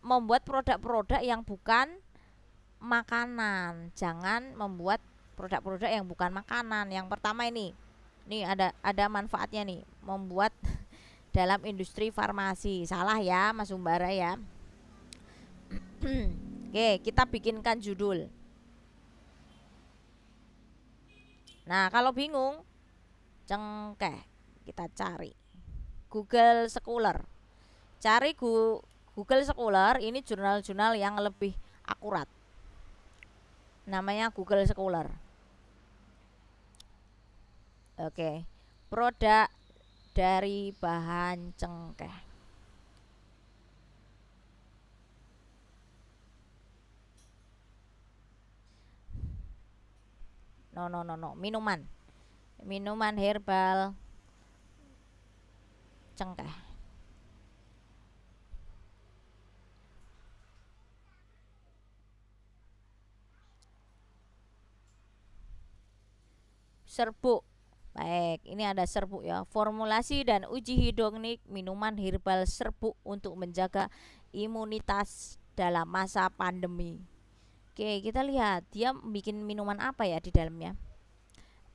membuat produk-produk yang bukan makanan. Jangan membuat produk-produk yang bukan makanan. Yang pertama ini ada manfaatnya nih, membuat dalam industri farmasi. Salah ya Mas Umbara ya. Oke, kita bikinkan judul. Nah, kalau bingung cengkeh, kita cari Google Scholar. Cari Google Scholar, ini jurnal-jurnal yang lebih akurat. Namanya Google Scholar. Oke, produk dari bahan cengkeh. No, minuman herbal cengkeh. Serbuk. Baik, ini ada serbuk ya. Formulasi dan uji hidronik minuman herbal serbuk untuk menjaga imunitas dalam masa pandemi. Oke, kita lihat dia bikin minuman apa ya di dalamnya.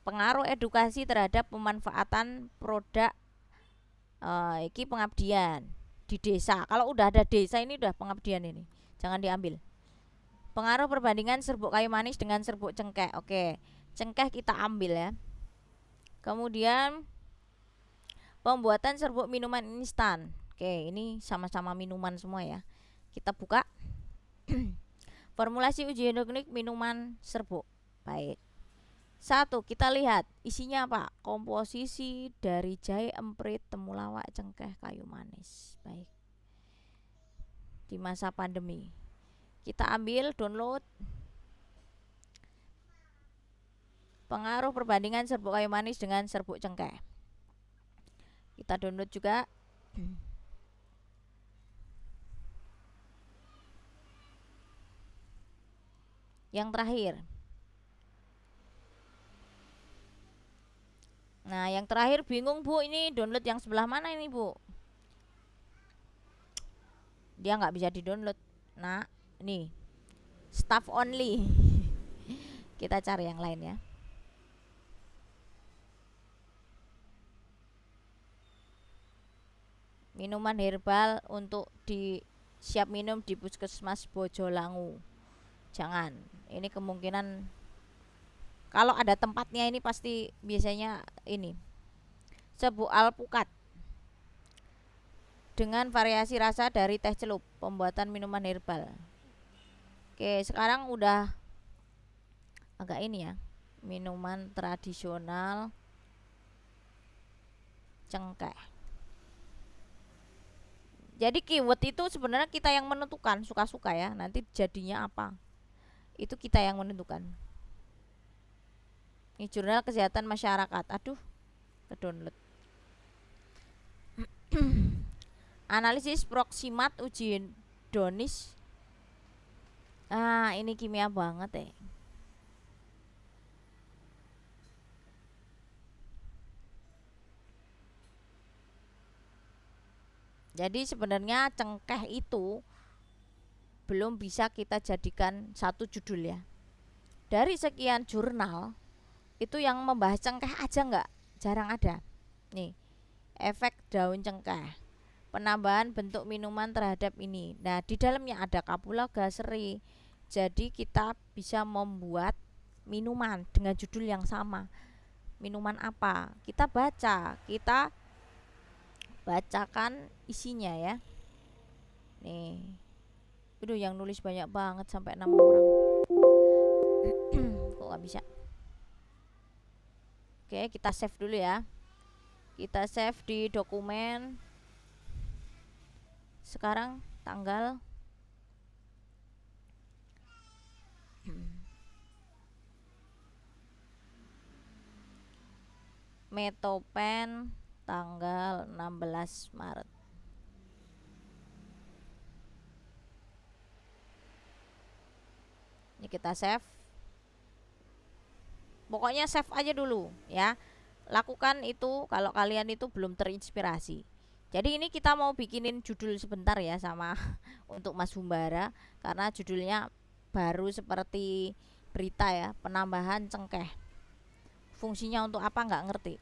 Pengaruh edukasi terhadap pemanfaatan produk iki pengabdian di desa. Kalau udah ada desa ini udah pengabdian ini. Jangan diambil. Pengaruh perbandingan serbuk kayu manis dengan serbuk cengkeh. Oke, cengkeh kita ambil ya. Kemudian pembuatan serbuk minuman instan. Oke, ini sama-sama minuman semua ya. Kita buka. Formulasi uji hidronik minuman serbuk. Baik. 1, kita lihat isinya apa? Komposisi dari jahe, emprit, temulawak, cengkeh, kayu manis. Baik. Di masa pandemi. Kita ambil, download. Pengaruh perbandingan serbuk kayu manis dengan serbuk cengkeh. Kita download juga. Yang terakhir. Nah, yang terakhir bingung Bu, ini download yang sebelah mana ini Bu? Dia nggak bisa di-download. Nah, ini staff only. Kita cari yang lain ya. Minuman herbal untuk siap minum di Puskesmas Bojolangu. Jangan. Ini kemungkinan kalau ada tempatnya ini pasti biasanya ini serbuk alpukat dengan variasi rasa dari teh celup, pembuatan minuman herbal. Oke, sekarang udah agak ini ya, minuman tradisional cengkeh. Jadi keyword itu sebenarnya kita yang menentukan, suka-suka ya, nanti jadinya apa itu kita yang menentukan. Ini jurnal kesehatan masyarakat. Aduh, ke download. Analisis proksimat uji hedonis. Ini kimia banget ya. Jadi sebenarnya cengkeh itu belum bisa kita jadikan satu judul ya. Dari sekian jurnal itu yang membahas cengkeh aja nggak, jarang ada. Nih, efek daun cengkeh, penambahan bentuk minuman terhadap ini. Nah, di dalamnya ada kapulaga, seri. Jadi kita bisa membuat minuman dengan judul yang sama. Minuman apa? Kita bacakan isinya ya. Nih. Aduh, yang nulis banyak banget sampai 6 orang. Kok gak bisa? Oke, kita save dulu ya. Kita save di dokumen. Sekarang tanggal Metopen tanggal 16 Maret. Ini kita save. Pokoknya save aja dulu ya. Lakukan itu kalau kalian itu belum terinspirasi. Jadi ini kita mau bikinin judul sebentar ya sama untuk Mas Humbara, karena judulnya baru seperti berita ya, penambahan cengkeh. Fungsinya untuk apa nggak ngerti,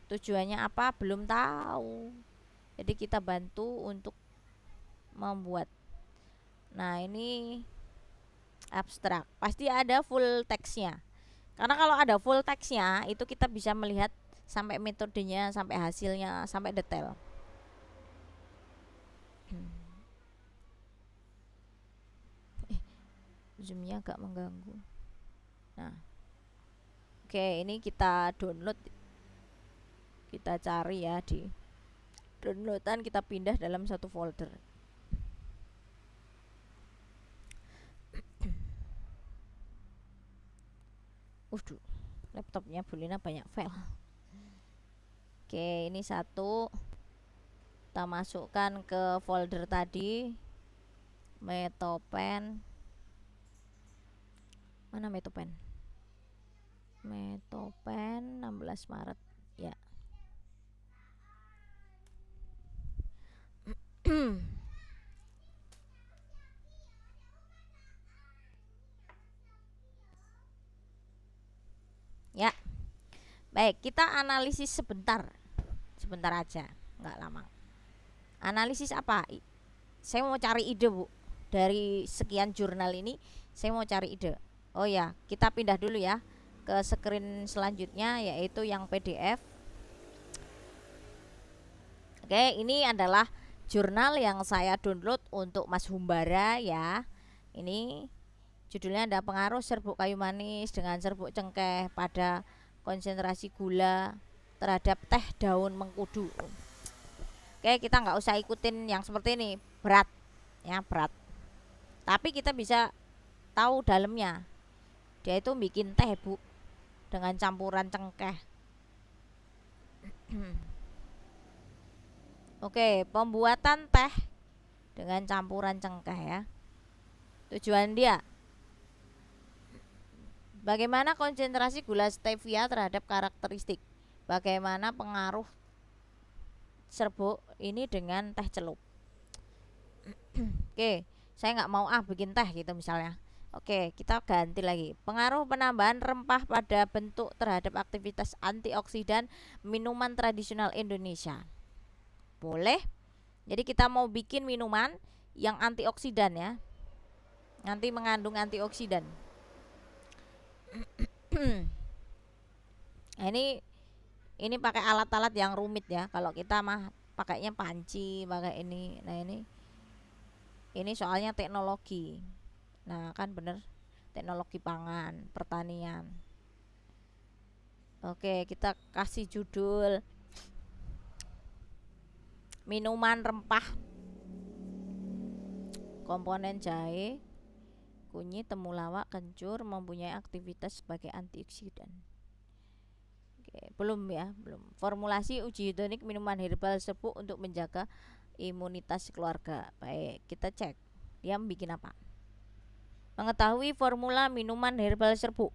tujuannya apa belum tahu. Jadi kita bantu untuk membuat. Nah ini abstrak, pasti ada full teksnya. Karena kalau ada full teksnya itu kita bisa melihat sampai metodenya, sampai hasilnya, sampai detail. Zoomnya agak mengganggu. Nah, oke, ini kita download. Kita cari ya di downloadan, kita pindah dalam satu folder. Laptopnya Bulina banyak file. Oke, ini satu. Kita masukkan ke folder tadi. Metopen. Mana Metopen? Metopen 16 Maret ya. Ya, baik, kita analisis sebentar aja, nggak lama. Analisis apa? Saya mau cari ide, Bu. Dari sekian jurnal ini saya mau cari ide. Oh ya, kita pindah dulu ya ke screen selanjutnya, yaitu yang PDF. Oke, ini adalah jurnal yang saya download untuk Mas Humbara ya. Ini judulnya ada pengaruh serbuk kayu manis dengan serbuk cengkeh pada konsentrasi gula terhadap teh daun mengkudu. Oke, kita nggak usah ikutin yang seperti ini, berat ya, berat. Tapi kita bisa tahu dalamnya. Dia itu bikin teh, Bu, dengan campuran cengkeh. Oke, pembuatan teh dengan campuran cengkeh ya. Tujuan dia, bagaimana konsentrasi gula stevia terhadap karakteristik, bagaimana pengaruh serbuk ini dengan teh celup. Oke, saya nggak mau bikin teh gitu misalnya. Oke, kita ganti lagi. Pengaruh penambahan rempah pada bentuk terhadap aktivitas antioksidan minuman tradisional Indonesia. Boleh. Jadi kita mau bikin minuman yang antioksidan ya. Nanti mengandung antioksidan. Nah, ini pakai alat-alat yang rumit ya. Kalau kita mah pakainya panci, pakai ini. Nah, ini soalnya teknologi. Nah, kan bener, teknologi pangan, pertanian. Oke, kita kasih judul minuman rempah. Komponen jahe, kunyit, temulawak, kencur mempunyai aktivitas sebagai antioksidan. Oke, belum ya, belum. Formulasi uji hedonik minuman herbal serbuk untuk menjaga imunitas keluarga. Baik, kita cek dia bikin apa. Mengetahui formula minuman herbal serbuk.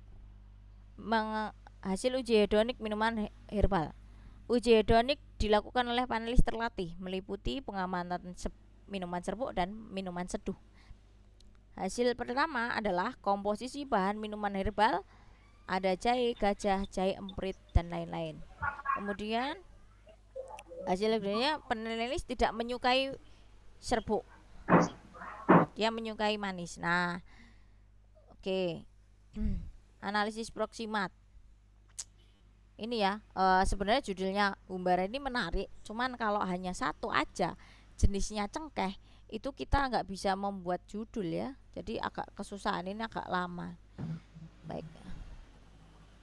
Hasil uji hedonik minuman herbal. Uji hedonik dilakukan oleh panelis terlatih, meliputi pengamatan minuman serbuk dan minuman seduh. Hasil pertama adalah komposisi bahan minuman herbal. Ada jahe, gajah, jahe emprit, dan lain-lain. Kemudian hasil berikutnya, penulis tidak menyukai serbuk, dia menyukai manis. Nah, oke. Analisis proksimat. Ini ya, sebenarnya judulnya Humbara ini menarik. Cuman kalau hanya satu aja, jenisnya cengkeh, itu kita nggak bisa membuat judul ya. Jadi agak kesusahan, ini agak lama. Baik.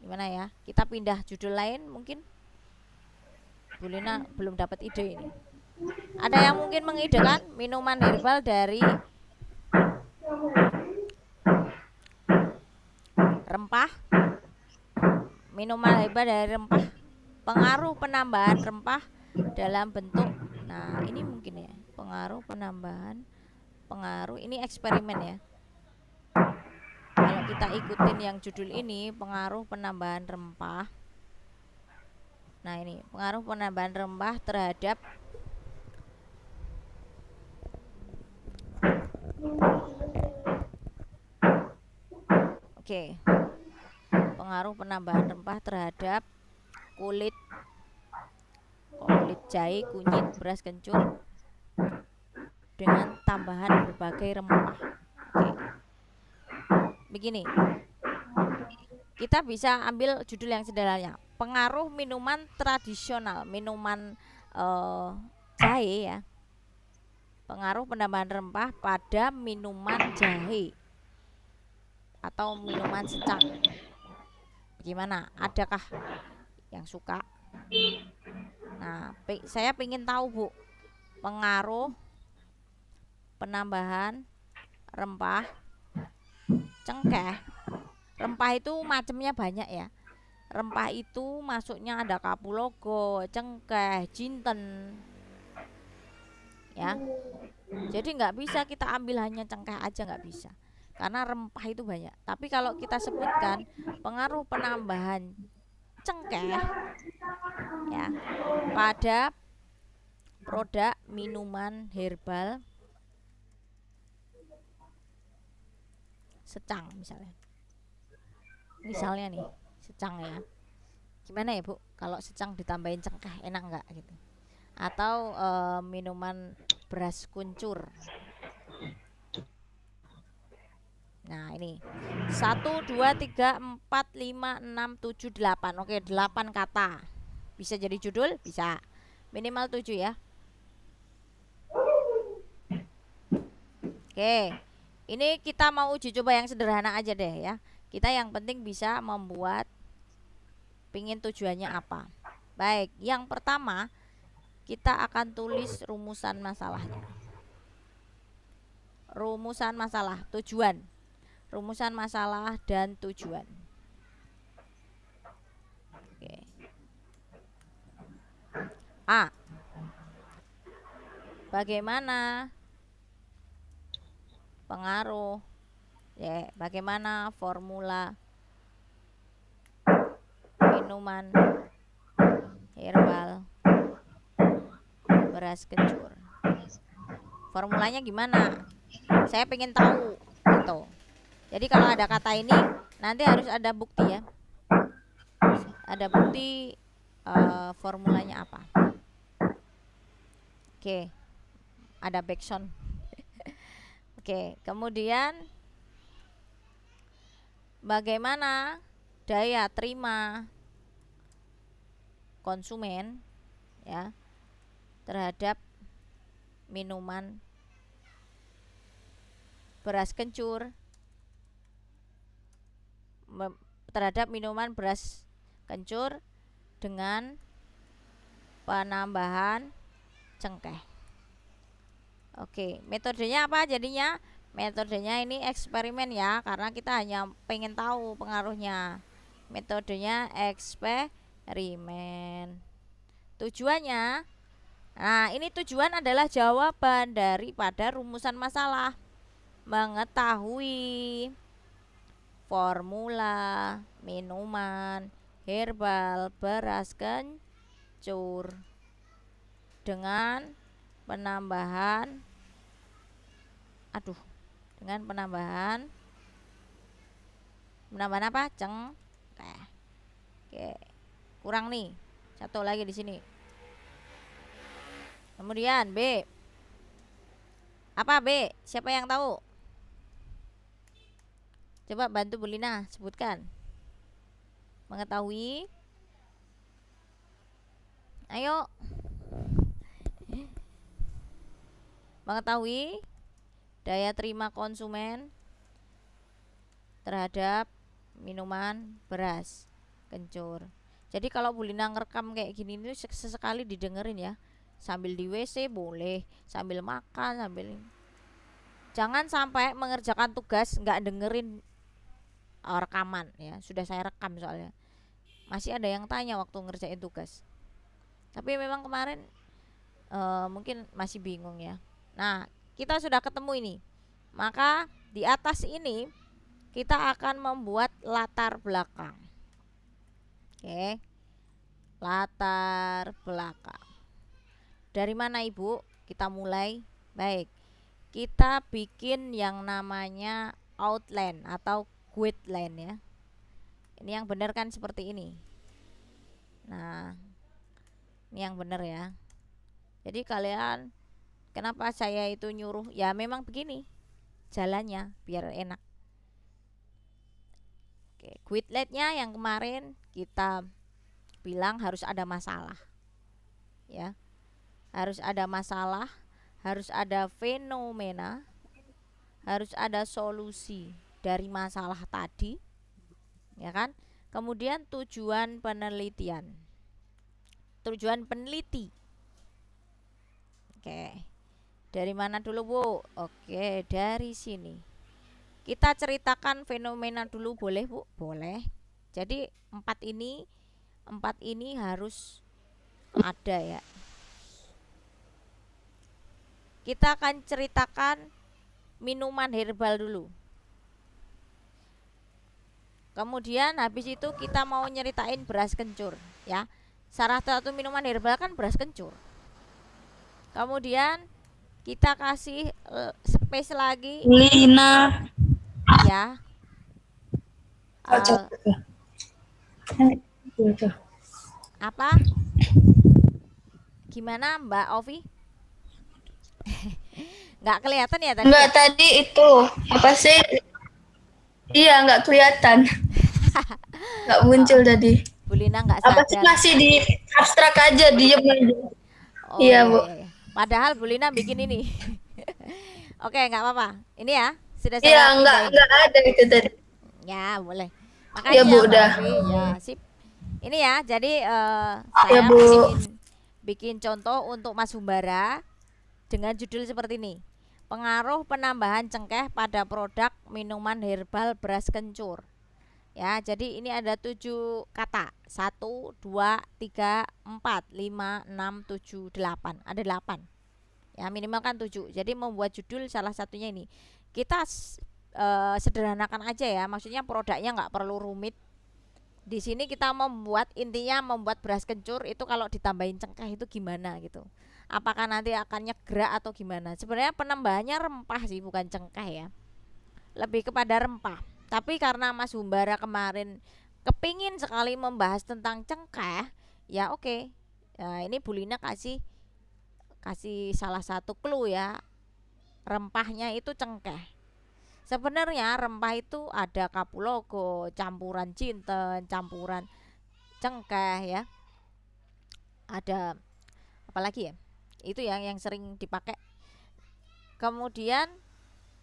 Gimana ya? Kita pindah judul lain mungkin. Bu Lina belum dapat ide ini. Ada yang mungkin mengidekan minuman herbal dari rempah? Minuman herbal dari rempah, pengaruh penambahan rempah dalam bentuk. Nah, ini mungkin ya, pengaruh penambahan, pengaruh ini eksperimen ya. Kalau kita ikutin yang judul ini, pengaruh penambahan rempah. Nah, ini pengaruh penambahan rempah terhadap pengaruh penambahan rempah terhadap kulit jahe, kunyit, beras kencur dengan tambahan berbagai rempah. Begini, kita bisa ambil judul yang sederhana, pengaruh minuman tradisional, minuman jahe ya, pengaruh penambahan rempah pada minuman jahe atau minuman secang. Gimana? Adakah yang suka? Nah, saya pengen tahu Bu, pengaruh penambahan rempah cengkeh. Rempah itu macamnya banyak ya. Rempah itu masuknya ada kapulaga, cengkeh, jinten, ya. Jadi nggak bisa kita ambil hanya cengkeh aja, nggak bisa. Karena rempah itu banyak. Tapi kalau kita sebutkan pengaruh penambahan cengkeh ya pada produk minuman herbal secang misalnya nih secang ya, gimana ya Bu kalau secang ditambahin cengkeh, enak nggak gitu? Atau minuman beras kuncur. Nah, ini 1, 2, 3, 4, 5, 6, 7, 8. Oke, 8 kata. Bisa jadi judul? Bisa. Minimal 7 ya. Oke. Ini kita mau uji coba yang sederhana aja deh ya. Kita yang penting bisa membuat, pingin tujuannya apa. Baik, yang pertama kita akan tulis rumusan masalahnya. Rumusan masalah, tujuan. Rumusan masalah dan tujuan. Oke. A. Bagaimana pengaruh ya, bagaimana formula minuman herbal beras kencur. Formulanya gimana? Saya pengen tahu gitu. Jadi kalau ada kata ini nanti harus ada bukti ya. Ada bukti formulanya apa. Oke. Ada backsound. Oke, kemudian bagaimana daya terima konsumen ya terhadap minuman beras kencur, terhadap minuman beras kencur dengan penambahan cengkeh. Oke, metodenya apa jadinya? Metodenya ini eksperimen ya, karena kita hanya pengen tahu pengaruhnya. Metodenya eksperimen. Tujuannya, nah ini tujuan adalah jawaban daripada rumusan masalah. Mengetahui formula minuman herbal beras kencur dengan penambahan penambahan apa? Cengkeh. Oke. Kurang nih. Satu lagi di sini. Kemudian B. Apa B? Siapa yang tahu? Coba bantu Bu Lina sebutkan. Mengetahui. Ayo. Mengetahui daya terima konsumen terhadap minuman beras kencur. Jadi kalau Bu Lina ngerekam kayak gini ini sesekali didengerin ya. Sambil di WC boleh, sambil makan, sambil. Jangan sampai mengerjakan tugas nggak dengerin rekaman ya. Sudah saya rekam soalnya. Masih ada yang tanya waktu ngerjain tugas. Tapi memang kemarin mungkin masih bingung ya. Nah, kita sudah ketemu ini. Maka di atas ini kita akan membuat latar belakang. Oke. Latar belakang. Dari mana Ibu? Kita mulai. Baik. Kita bikin yang namanya outline atau guideline ya. Ini yang benar kan seperti ini. Nah, ini yang benar ya. Jadi kalian, kenapa saya itu nyuruh? Ya memang begini jalannya biar enak. Oke, guideline-nya yang kemarin kita bilang harus ada masalah. Ya. Harus ada masalah, harus ada fenomena, harus ada solusi dari masalah tadi. Ya kan? Kemudian tujuan penelitian. Tujuan peneliti. Oke. Dari mana dulu, Bu? Oke, dari sini. Kita ceritakan fenomena dulu boleh, Bu? Boleh. Jadi empat ini harus ada ya. Kita akan ceritakan minuman herbal dulu. Kemudian habis itu kita mau nyeritain beras kencur ya. Salah satu minuman herbal kan beras kencur. Kemudian kita kasih space lagi Lina. ya. Apa? Gimana Mbak Ovi? Nggak kelihatan ya tadi? Enggak, tadi itu apa sih? Iya, nggak kelihatan. Nggak muncul tadi. Bu Lina nggak sadar. Apa sih, masih di abstrak aja, diem aja. Oh, Iya, Bu. iya. Padahal Bu Lina bikin ini. Oke, nggak apa-apa. Ini ya, sudah saya Iya, nggak ada itu tadi. Ya, boleh. Makasih Iya, Bu, Mbak udah. Ovi. Ya, sip. Ini ya, jadi Iya, saya Bu. bikin contoh untuk Mas Humbara dengan judul seperti ini. Pengaruh penambahan cengkeh pada produk minuman herbal beras kencur. Ya, jadi ini ada 7 kata. 1, 2, 3, 4, 5, 6, 7, 8. Ada 8. Ya, minimal kan 7. Jadi membuat judul salah satunya ini. Kita sederhanakan aja ya. Maksudnya produknya nggak perlu rumit. Di sini kita intinya membuat beras kencur itu kalau ditambahin cengkeh itu gimana gitu. Apakah nanti akan nyegrak atau gimana? Sebenarnya penambahannya rempah sih, bukan cengkeh ya. Lebih kepada rempah. Tapi karena Mas Humbara kemarin kepingin sekali membahas tentang cengkeh, ya oke. Nah, ini Bu Lina kasih salah satu clue ya. Rempahnya itu cengkeh. Sebenarnya rempah itu ada kapulaga, campuran jinten, campuran cengkeh ya. Ada apa lagi ya? Itu yang sering dipakai. Kemudian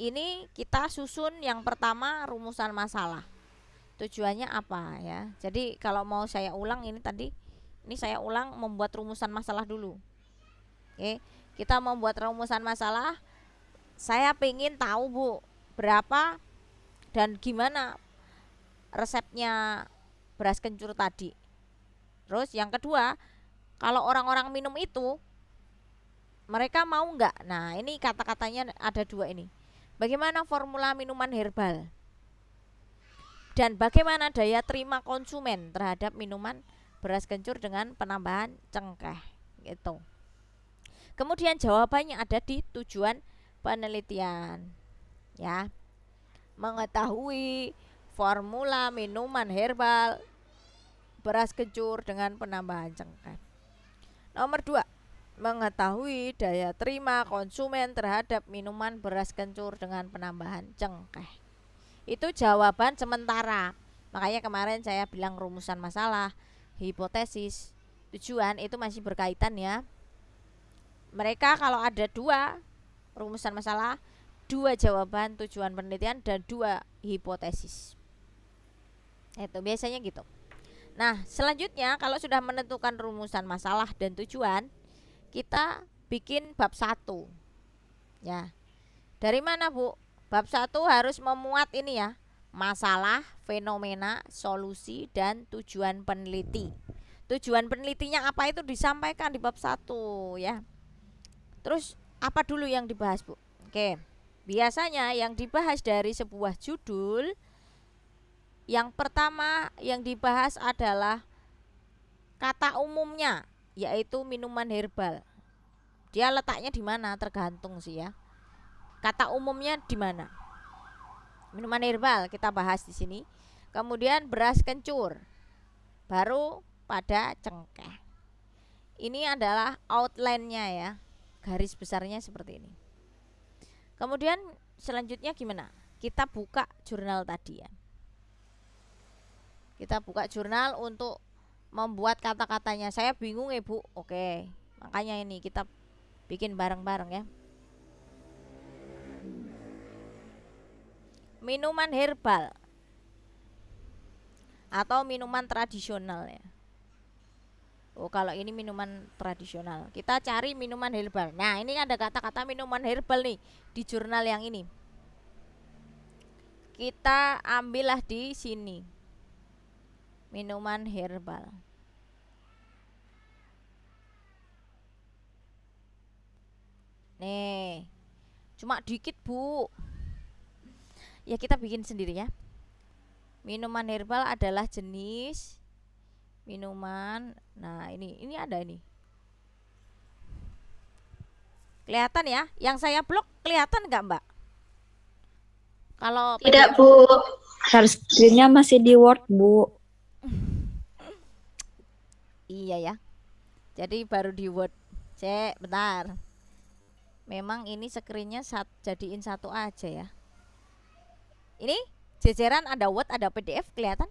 ini kita susun yang pertama rumusan masalah. Tujuannya apa ya? Jadi kalau mau saya ulang ini saya ulang membuat rumusan masalah dulu. Oke, kita membuat rumusan masalah. Saya pengen tahu Bu, berapa dan gimana resepnya beras kencur tadi. Terus yang kedua, kalau orang-orang minum itu mereka mau nggak? Nah, ini kata-katanya ada 2 ini. Bagaimana formula minuman herbal? Dan bagaimana daya terima konsumen terhadap minuman beras kencur dengan penambahan cengkeh gitu. Kemudian jawabannya ada di tujuan penelitian. Ya. Mengetahui formula minuman herbal beras kencur dengan penambahan cengkeh. Nomor 2, mengetahui daya terima konsumen terhadap minuman beras kencur dengan penambahan cengkeh. Itu jawaban sementara. Makanya kemarin saya bilang rumusan masalah, hipotesis, tujuan itu masih berkaitan ya. Mereka kalau ada 2 rumusan masalah, 2 jawaban tujuan penelitian dan 2 hipotesis. Itu biasanya gitu. Nah, selanjutnya kalau sudah menentukan rumusan masalah dan tujuan, kita bikin bab 1. Ya. Dari mana, Bu? Bab 1 harus memuat ini ya. Masalah, fenomena, solusi, dan tujuan peneliti. Tujuan penelitinya apa itu disampaikan di bab 1 ya. Terus apa dulu yang dibahas, Bu? Oke. Biasanya yang dibahas dari sebuah judul, yang pertama yang dibahas adalah kata umumnya, yaitu minuman herbal. Dia letaknya di mana? Tergantung sih ya. Kata umumnya di mana? Minuman herbal kita bahas di sini. Kemudian beras kencur. Baru pada cengkeh. Ini adalah outline-nya ya. Garis besarnya seperti ini. Kemudian selanjutnya gimana? Kita buka jurnal tadi ya. Kita buka jurnal untuk membuat kata-katanya. Saya bingung ya, Bu. Oke, makanya ini kita bikin bareng-bareng ya. Minuman herbal atau minuman tradisional ya. Oh, kalau ini minuman tradisional. Kita cari minuman herbal. Nah, ini ada kata-kata minuman herbal nih di jurnal yang ini. Kita ambillah di sini. Minuman herbal. Nih. Cuma dikit, Bu. Ya kita bikin sendiri ya. Minuman herbal adalah jenis minuman. Nah, ini ada ini. Kelihatan ya? Yang saya blok kelihatan nggak, Mbak? Kalau Tidak, Bu. Share screen-nya masih di Word, Bu. Iya ya. Jadi baru di Word. Cek, bentar. Memang ini screen-nya jadiin satu aja ya. Ini jejeran ada Word, ada PDF, kelihatan?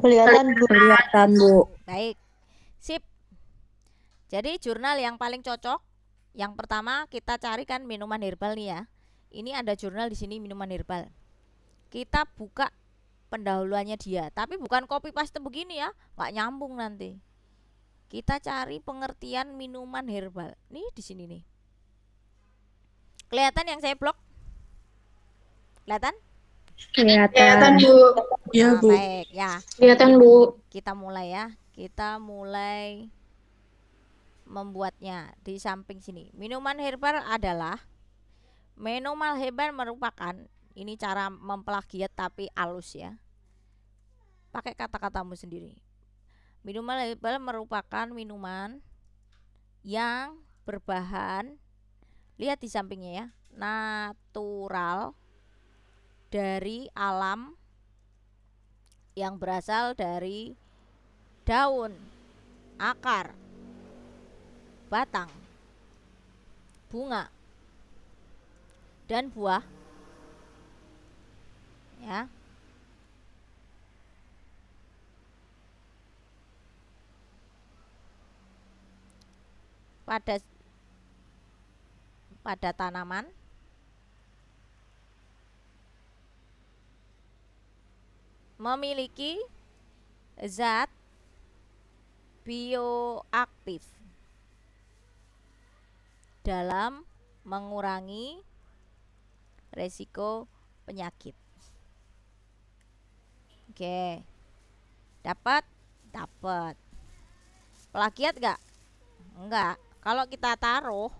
Kelihatan, Bu. Kelihatan, Bu. Baik. Sip. Jadi jurnal yang paling cocok, yang pertama kita carikan minuman herbal nih ya. Ini ada jurnal di sini minuman herbal. Kita buka pendahuluannya dia, tapi bukan copy paste begini ya, nggak nyambung nanti. Kita cari pengertian minuman herbal. Nih di sini nih. Kelihatan yang saya blok? Kelihatan? Kelihatan, Bu. Nah, baik ya. Kelihatan, Bu. Kita mulai ya. Kita mulai membuatnya di samping sini. Minuman herbal adalah minuman herbal merupakan, ini cara memplagiat tapi halus ya. Pakai kata-katamu sendiri. Minuman herbal merupakan minuman yang berbahan, lihat di sampingnya ya, natural dari alam, yang berasal dari daun, akar, batang, bunga, dan buah ya. Pada tanaman memiliki zat bioaktif dalam mengurangi resiko penyakit. Oke. Dapat? Dapat. Plagiat enggak? Enggak. Kalau kita taruh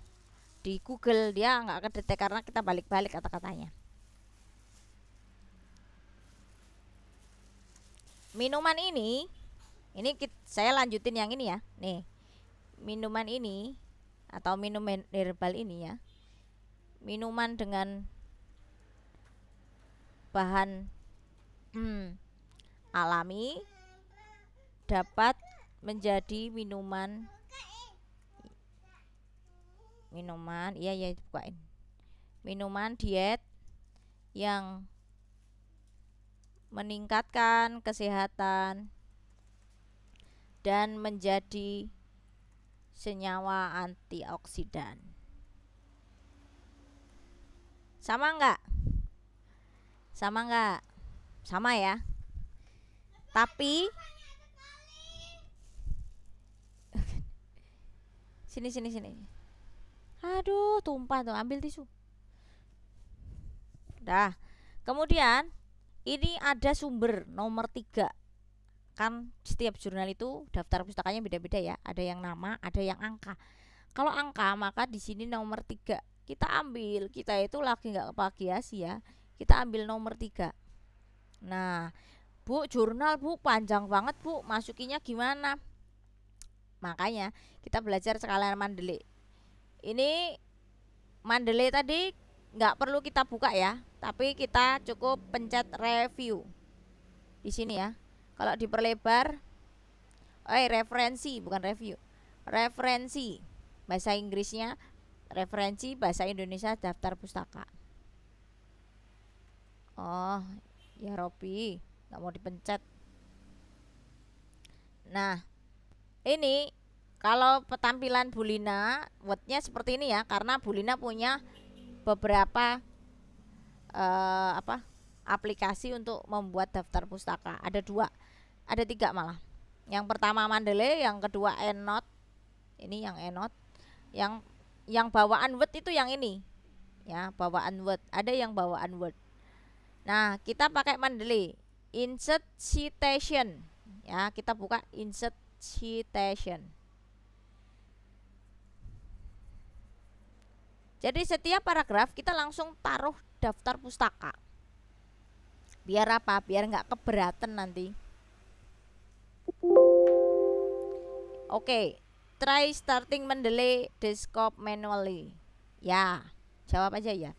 di Google dia enggak kedetek karena kita balik-balik kata-katanya. Minuman ini saya lanjutin yang ini ya. Nih. Minuman ini atau minuman herbal ini ya. Minuman dengan bahan alami dapat menjadi minuman iya bukain. Minuman diet yang meningkatkan kesehatan dan menjadi senyawa antioksidan. Sama enggak? Sama enggak? Sama ya. Tapi sini. Aduh, tumpah tuh, ambil tisu. Dah. Kemudian ini ada sumber nomor 3. Kan setiap jurnal itu daftar pustakanya beda-beda ya. Ada yang nama, ada yang angka. Kalau angka maka di sini nomor 3 kita ambil. Kita itu lagi nggak kepagiasi ya. Kita ambil nomor 3. Nah, Bu, jurnal Bu panjang banget Bu. Masukinya gimana? Makanya kita belajar sekalian Mendeley. Ini Mendeley tadi nggak perlu kita buka ya, tapi kita cukup pencet review di sini ya. Kalau diperlebar, referensi bukan review, referensi bahasa Inggrisnya, referensi bahasa Indonesia daftar pustaka. Oh ya Robi, nggak mau dipencet. Nah ini kalau tampilan Bulina wordnya seperti ini ya, karena Bulina punya beberapa aplikasi untuk membuat daftar pustaka. Ada 2, ada 3 malah. Yang pertama Mendeley, yang kedua EndNote. Ini yang EndNote. Yang bawaan Word itu yang ini. Ya, bawaan Word. Ada yang bawaan Word. Nah, kita pakai Mendeley. Insert citation. Ya, kita buka insert citation. Jadi setiap paragraf kita langsung taruh daftar pustaka. Biar apa? Biar nggak keberatan nanti. Oke, try starting Mendeley desktop manually. Ya, jawab aja ya.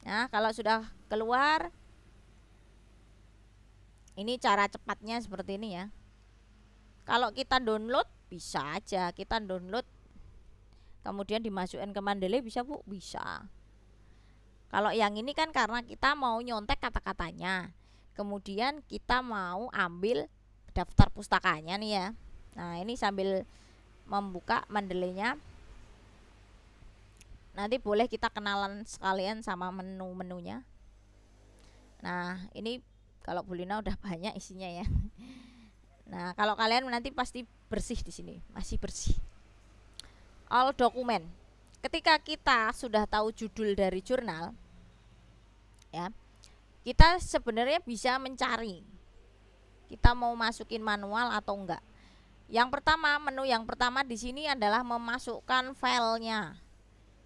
Nah, kalau sudah keluar, ini cara cepatnya seperti ini ya. Kalau kita download bisa aja, kita download kemudian dimasukkan ke Mendeley bisa Bu, bisa. Kalau yang ini kan karena kita mau nyontek kata-katanya, kemudian kita mau ambil daftar pustakanya nih ya. Nah ini sambil membuka Mendeley-nya, nanti boleh kita kenalan sekalian sama menu-menunya. Nah ini kalau Bulina udah banyak isinya ya. Nah kalau kalian nanti pasti bersih di sini, masih bersih. All dokumen. Ketika kita sudah tahu judul dari jurnal ya, kita sebenarnya bisa mencari kita mau masukin manual atau enggak. Yang pertama, menu yang pertama di sini adalah memasukkan filenya.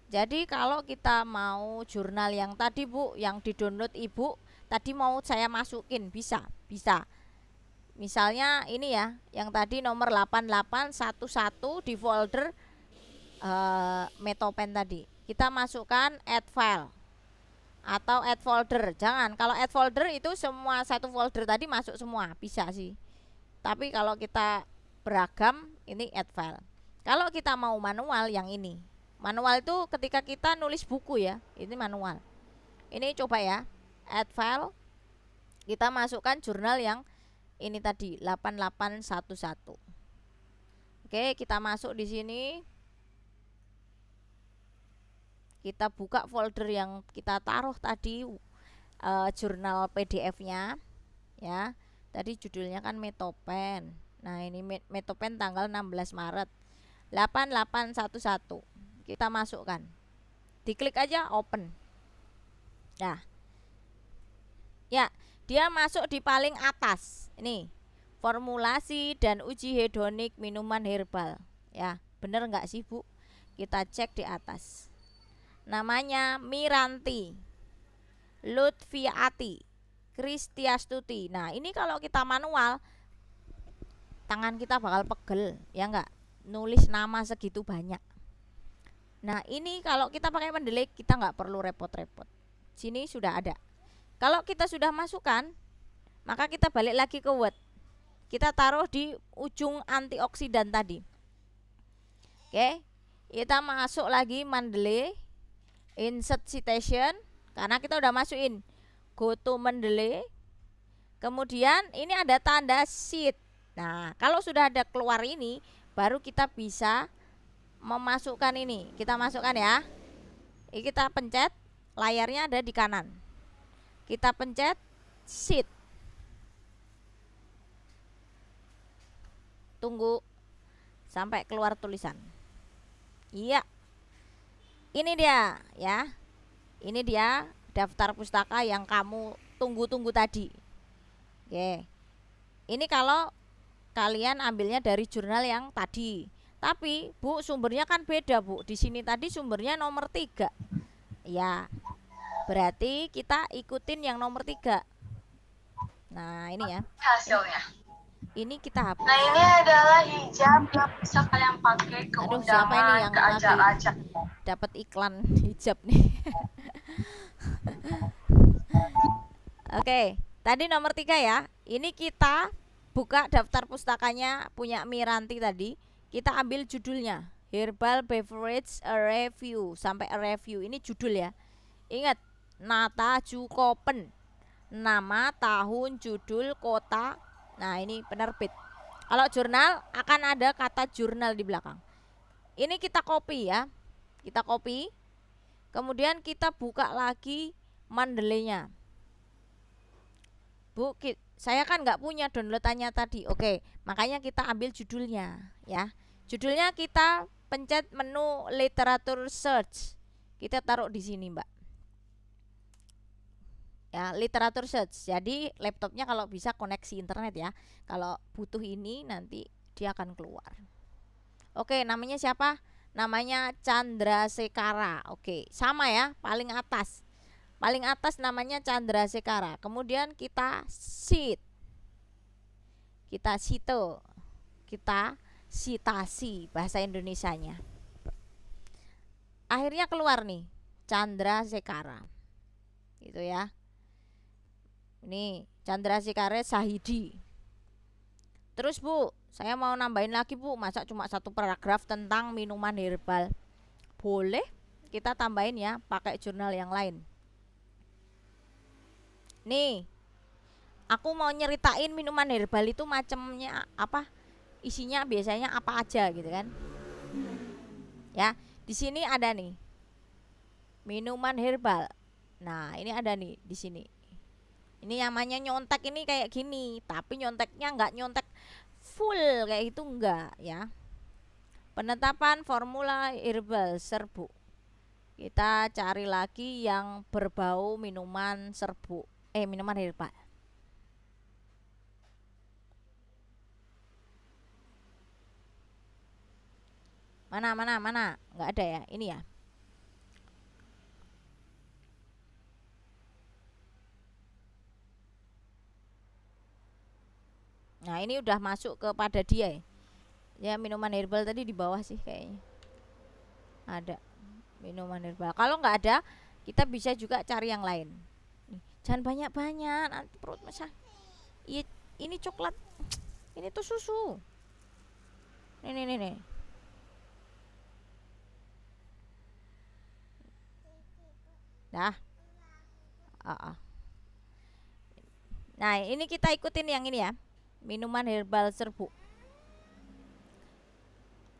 Jadi kalau kita mau jurnal yang tadi Bu, yang di-download Ibu, tadi mau saya masukin, bisa. Misalnya ini ya, yang tadi nomor 8811 di folder Metopen tadi, kita masukkan add file atau add folder. Jangan, kalau add folder itu semua satu folder tadi masuk semua, bisa sih. Tapi kalau kita beragam, ini add file. Kalau kita mau manual, yang ini manual itu ketika kita nulis buku ya, ini manual. Ini coba ya, add file, kita masukkan jurnal yang ini tadi 8811. Oke, kita masuk di sini. Kita buka folder yang kita taruh tadi, jurnal PDF-nya ya. Tadi judulnya kan Metopen. Nah, ini Metopen tanggal 16 Maret 8811. Kita masukkan. Diklik aja open. Nah. Ya, dia masuk di paling atas. Ini, formulasi dan uji hedonik minuman herbal. Ya, bener nggak sih, Bu? Kita cek di atas. Namanya Miranti Lutfiati Kristiastuti. Nah ini kalau kita manual, tangan kita bakal pegel ya enggak, nulis nama segitu banyak. Nah ini kalau kita pakai Mendeley, kita nggak perlu repot-repot. Sini sudah ada. Kalau kita sudah masukkan, maka kita balik lagi ke Word. Kita taruh di ujung antioksidan tadi. Oke, kita masuk lagi Mendeley, insert citation, karena kita udah masukin go to Mendeley. Kemudian ini ada tanda sheet. Nah kalau sudah ada keluar ini, baru kita bisa memasukkan ini. Kita masukkan ya. Ini kita pencet, layarnya ada di kanan. Kita pencet sheet. Tunggu sampai keluar tulisan. Iya. Ini dia ya. Ini dia daftar pustaka yang kamu tunggu-tunggu tadi. Oke. Ini kalau kalian ambilnya dari jurnal yang tadi. Tapi Bu, sumbernya kan beda Bu. Di sini tadi sumbernya nomor 3. Ya. Berarti kita ikutin yang nomor 3. Nah, ini ya. Hasilnya. Ini kita hapus. Nah, ini adalah hijab yang bisa kalian pakai ke Aduh, siapa ini undangan, yang ke acara-acara. dapat iklan hijab nih. Oke, tadi nomor 3 ya. Ini kita buka daftar pustakanya punya Miranti tadi. Kita ambil judulnya, Herbal Beverage a Review, sampai a review. Ini judul ya. Ingat, Nata Jukopen. Nama, tahun, judul, kota. Nah, ini penerbit. Kalau jurnal akan ada kata jurnal di belakang. Ini kita copy ya. Kita copy. Kemudian kita buka lagi Mendeley-nya. Bu, saya kan nggak punya downloadannya tadi. Oke, makanya kita ambil judulnya ya. Judulnya kita pencet menu literatur search. Kita taruh di sini, Mbak. Ya, literatur search. Jadi laptopnya kalau bisa koneksi internet ya. Kalau butuh ini nanti dia akan keluar. Oke, namanya siapa? Namanya Chandrasekara. Oke, sama ya, paling atas. Paling atas namanya Chandrasekara. Kemudian kita cite. Kita cite. Kita citasi bahasa Indonesianya. Akhirnya keluar nih, Chandrasekara. Gitu ya. Ini Chandrasekara Sahidi. Terus Bu, saya mau nambahin lagi Bu. Masa cuma satu paragraf tentang minuman herbal? Boleh, kita tambahin ya, pakai jurnal yang lain. Nih, aku mau nyeritain minuman herbal itu macamnya apa, isinya biasanya apa aja gitu kan? Ya, di sini ada nih minuman herbal. Nah, ini ada nih di sini. Ini namanya nyontek ini kayak gini, tapi nyonteknya nggak nyontek full kayak itu enggak ya. Penetapan formula herbal serbuk. Kita cari lagi yang berbau minuman serbuk. Minuman herbal. Mana? Nggak ada ya? Ini ya. Nah, ini udah masuk kepada dia ya. Ya, minuman herbal tadi di bawah sih kayaknya. Ada minuman herbal. Kalau nggak ada, kita bisa juga cari yang lain. Nih, jangan banyak-banyak, nanti perut masa. Iya, ini coklat. Ini tuh susu. Nih. Dah. Nah, ini kita ikutin yang ini ya. Minuman herbal serbuk.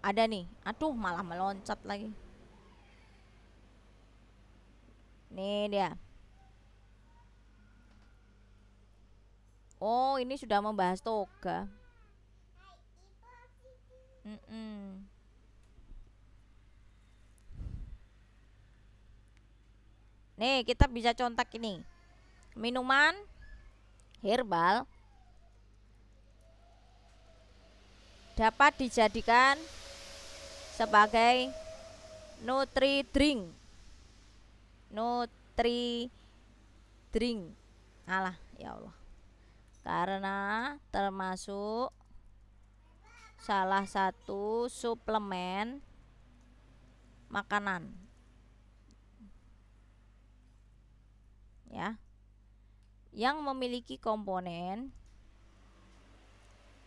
Ada nih. Aduh, malah meloncat lagi. Nih dia. Oh, ini sudah membahas toga. Nih, kita bisa contak ini. Minuman herbal dapat dijadikan sebagai nutri drink. Alah, ya Allah. Karena termasuk salah satu suplemen makanan. Ya. Yang memiliki komponen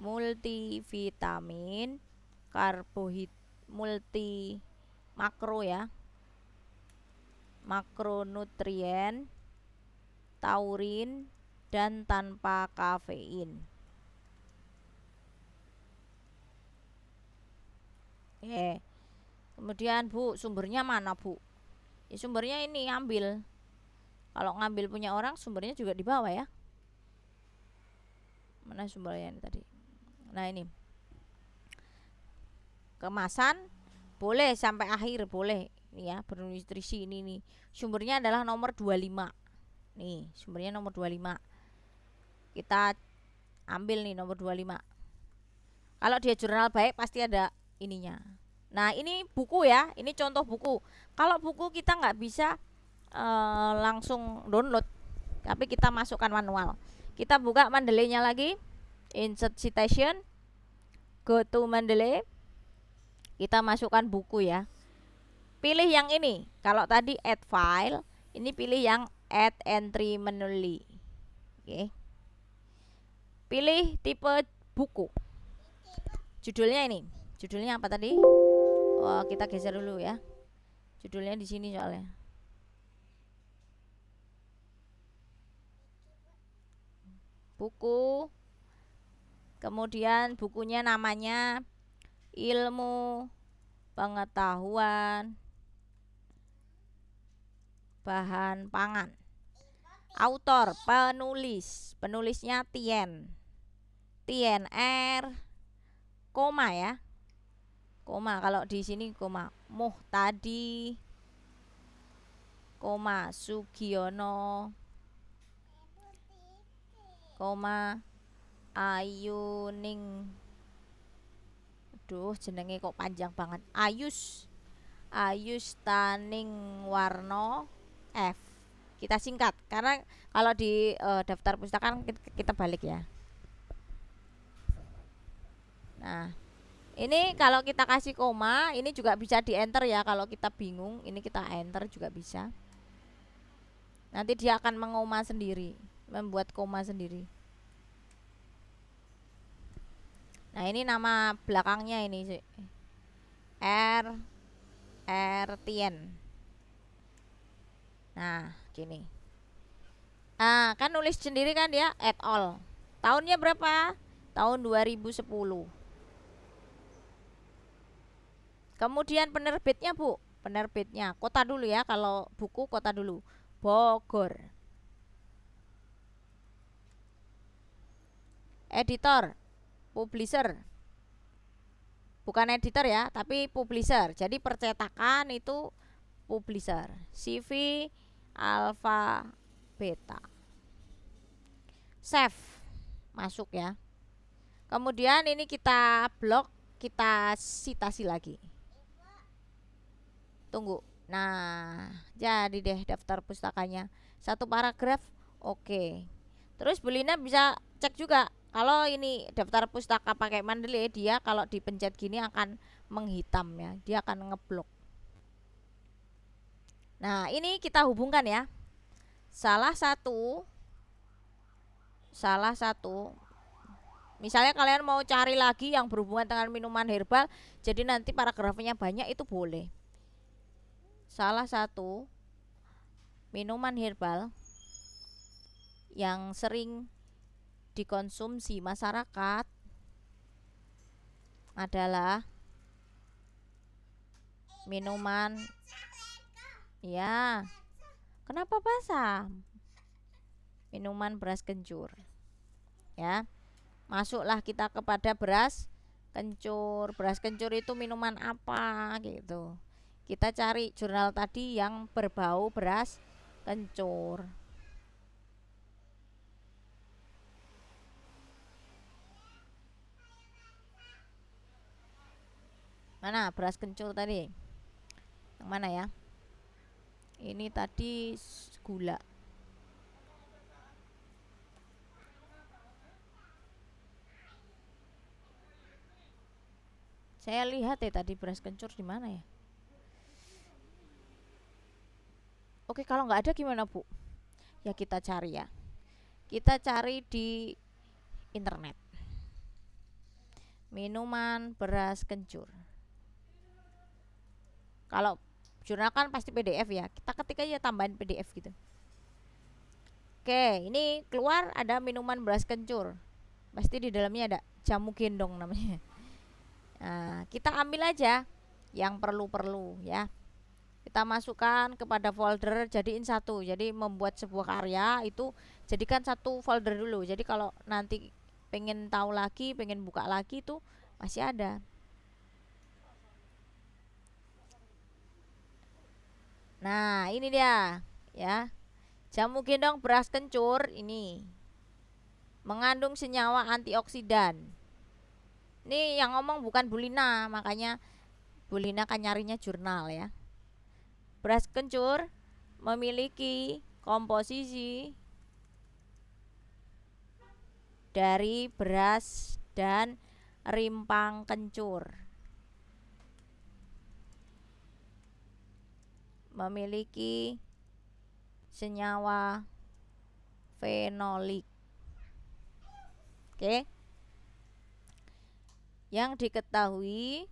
multivitamin, multi makro ya, makronutrien, taurin, dan tanpa kafein. Kemudian Bu, sumbernya mana Bu? Ya, sumbernya ini ambil. Kalau ngambil punya orang, sumbernya juga di bawah ya. Mana sumbernya ini tadi? Nah, ini. kemasan boleh sampai akhir boleh. Ini ya, bernutrisi ini nih. Sumbernya adalah nomor 25. Nih, sumbernya nomor 25. Kita ambil nih nomor 25. Kalau dia jurnal baik pasti ada ininya. Nah, ini buku ya, ini contoh buku. Kalau buku kita nggak bisa langsung download, tapi kita masukkan manual. Kita buka Mendeley-nya lagi, insert citation, go to Mendeley, kita masukkan buku ya. Pilih yang ini. Kalau tadi add file, ini pilih yang add entry manually. Oke. Pilih tipe buku. Judulnya ini. Judulnya apa tadi? Oh, kita geser dulu ya. Judulnya di sini soalnya. Buku. Kemudian bukunya namanya Ilmu Pengetahuan Bahan Pangan. Autor, penulisnya Tien R, koma ya, koma kalau di sini koma, Muhtadi, koma Sugiono, koma Ayuning, aduh jenenge kok panjang banget, Ayus Taning Warno F. Kita singkat karena kalau di daftar pustaka kan kita balik ya. Nah, ini kalau kita kasih koma, ini juga bisa di enter ya. Kalau kita bingung, ini kita enter juga bisa. Nanti dia akan mengoma sendiri, membuat koma sendiri. Nah, ini nama belakangnya ini sih. Tien. Nah, gini. Nah, kan nulis sendiri kan dia at all. Tahunnya berapa? Tahun 2010. Kemudian penerbitnya, Bu. Penerbitnya kota dulu ya, kalau buku kota dulu. Bogor. Editor, publisher. Bukan editor ya, tapi publisher. Jadi percetakan itu publisher. CV alpha beta. Save. Masuk ya. Kemudian ini kita blok, kita citasi lagi. Tunggu. Nah, jadi deh daftar pustakanya. Satu paragraf. Oke. Terus Bu Lina bisa cek juga. Kalau ini daftar pustaka pakai Mendeley, dia kalau dipencet gini akan menghitam ya. Dia akan ngeblok. Nah, ini kita hubungkan ya. Salah satu misalnya kalian mau cari lagi yang berhubungan dengan minuman herbal, jadi nanti paragrafnya banyak, itu boleh. Salah satu minuman herbal yang sering dikonsumsi masyarakat adalah minuman, ya, kenapa basah? Minuman beras kencur. Ya. Masuklah kita kepada beras kencur. Beras kencur itu minuman apa gitu. Kita cari jurnal tadi yang berbau beras kencur. Mana beras kencur tadi? Yang mana ya? Ini tadi gula. Saya lihat ya tadi beras kencur di mana ya? Oke, kalau nggak ada gimana, Bu? Ya kita cari ya. Kita cari di internet. Minuman beras kencur. Kalau jurnal kan pasti PDF ya. Kita ketik aja tambahin PDF gitu. Oke, ini keluar ada minuman beras kencur. Pasti di dalamnya ada jamu gendong namanya. Nah, kita ambil aja yang perlu-perlu ya. Kita masukkan kepada folder, jadiin satu. Jadi membuat sebuah karya itu jadikan satu folder dulu. Jadi kalau nanti pengen tahu lagi, pengen buka lagi itu masih ada. Nah, ini dia ya. Jamu gendong beras kencur ini mengandung senyawa antioksidan. Ini yang ngomong bukan Bu Lina, makanya Bu Lina kan nyarinya jurnal ya. Beras kencur memiliki komposisi dari beras dan rimpang kencur. Memiliki senyawa fenolik. Oke. Yang diketahui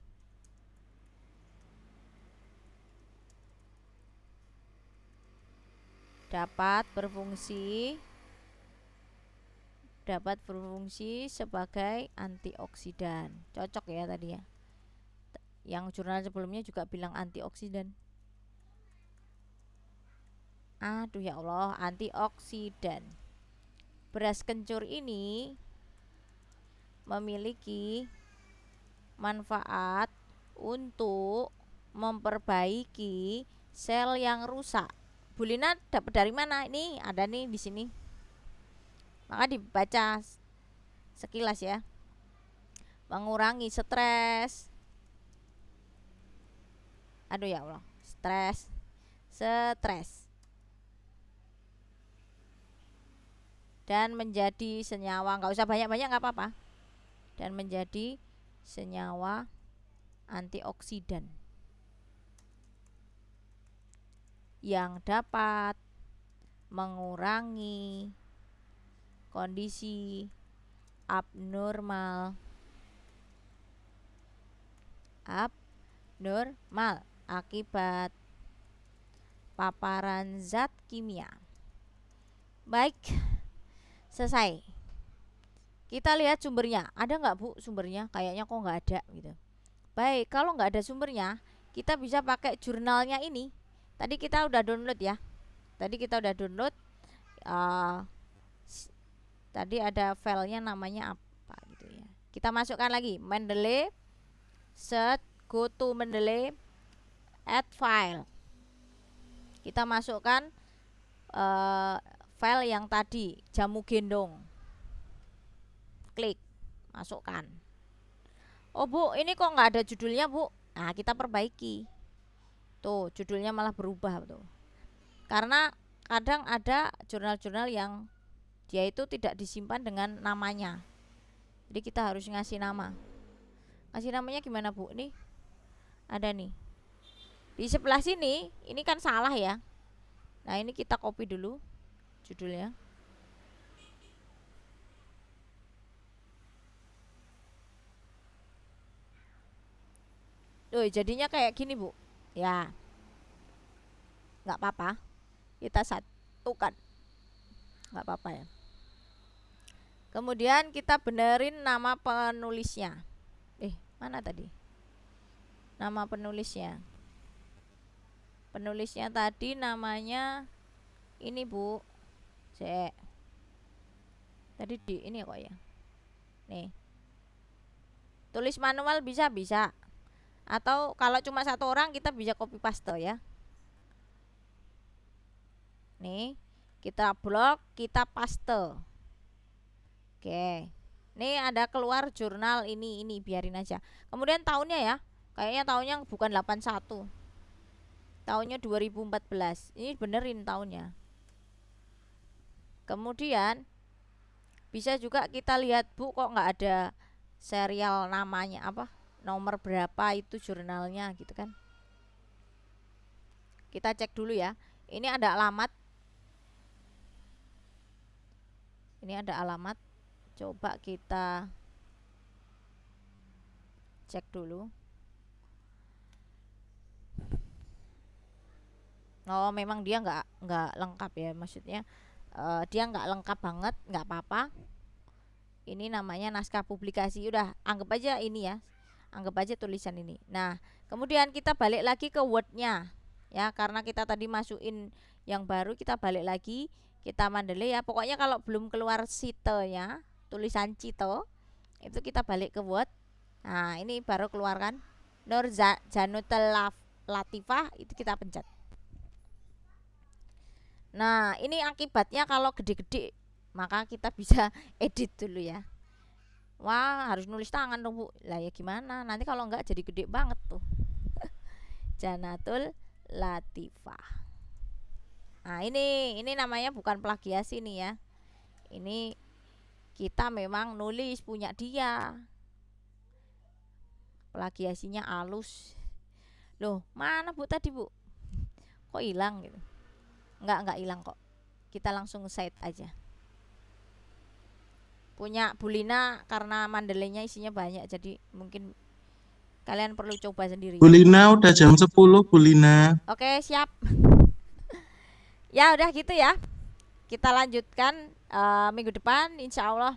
dapat berfungsi sebagai antioksidan. Cocok ya tadi ya. Yang jurnal sebelumnya juga bilang antioksidan. Aduh ya Allah, antioksidan. Beras kencur ini memiliki manfaat untuk memperbaiki sel yang rusak. Bu Lina dapat dari mana? Ini ada nih di sini. Maka dibaca sekilas ya. Mengurangi stres. Aduh ya Allah, stres. Dan menjadi senyawa, nggak usah banyak-banyak nggak apa-apa. Dan menjadi senyawa antioksidan yang dapat mengurangi kondisi abnormal akibat paparan zat kimia. Baik, selesai. Kita lihat sumbernya. Ada nggak Bu sumbernya? Kayaknya kok nggak ada gitu. Baik, kalau nggak ada sumbernya, kita bisa pakai jurnalnya ini. Tadi kita udah download ya. Tadi ada filenya namanya apa gitu ya. Kita masukkan lagi Mendeley, go to Mendeley, add file. Kita masukkan file yang tadi, jamu gendong. Klik, masukkan. Oh Bu, ini kok nggak ada judulnya Bu? Nah, kita perbaiki. Tuh, judulnya malah berubah tuh. Karena kadang ada jurnal-jurnal yang dia itu tidak disimpan dengan namanya. Jadi kita harus ngasih nama. Ngasih namanya gimana Bu? Nih ada nih. Di sebelah sini, ini kan salah ya. Nah, ini kita copy dulu judulnya. Jadinya kayak gini Bu. Ya, nggak apa-apa. Kita satukan, nggak apa-apa ya. Kemudian kita benerin nama penulisnya. Mana tadi? Nama penulisnya. Penulisnya tadi namanya ini Bu. Tadi di ini kok ya. Nih. Tulis manual bisa. Atau kalau cuma satu orang kita bisa copy paste ya. Nih, kita blok, kita paste. Oke. Nih ada keluar jurnal ini biarin aja. Kemudian tahunnya ya. Kayaknya tahunnya bukan 81. Tahunnya 2014. Ini benerin tahunnya. Kemudian bisa juga kita lihat Bu, kok nggak ada serial namanya apa? Nomor berapa itu jurnalnya gitu kan. Kita cek dulu ya. Ini ada alamat. Coba kita cek dulu. Oh, memang dia nggak lengkap ya, maksudnya dia nggak lengkap banget, nggak apa-apa. Ini namanya naskah publikasi. Udah, anggap aja ini ya. Anggap aja tulisan ini. Nah, kemudian kita balik lagi ke Word-nya ya, karena kita tadi masukin yang baru, kita balik lagi, kita Mendeley ya. Pokoknya kalau belum keluar sitenya, tulisan Cito, itu kita balik ke Word. Nah, ini baru keluar kan. Nur Janutel Latifah, itu kita pencet. Nah, ini akibatnya kalau gede-gede, maka kita bisa edit dulu ya. Wah, harus nulis tangan dong, Bu. Lah ya gimana? Nanti kalau enggak jadi gede banget tuh. Janatul Latifah. Nah, ini namanya bukan plagiasi nih ya. Ini kita memang nulis punya dia. Plagiasinya halus. Loh, mana Bu tadi, Bu? Kok hilang gitu? Enggak hilang kok. Kita langsung side aja. Punya Bulina karena mandelenya isinya banyak, jadi mungkin kalian perlu coba sendiri. Bulina udah jam 10, Bulina. Oke, siap. Ya udah gitu ya. Kita lanjutkan minggu depan insya Allah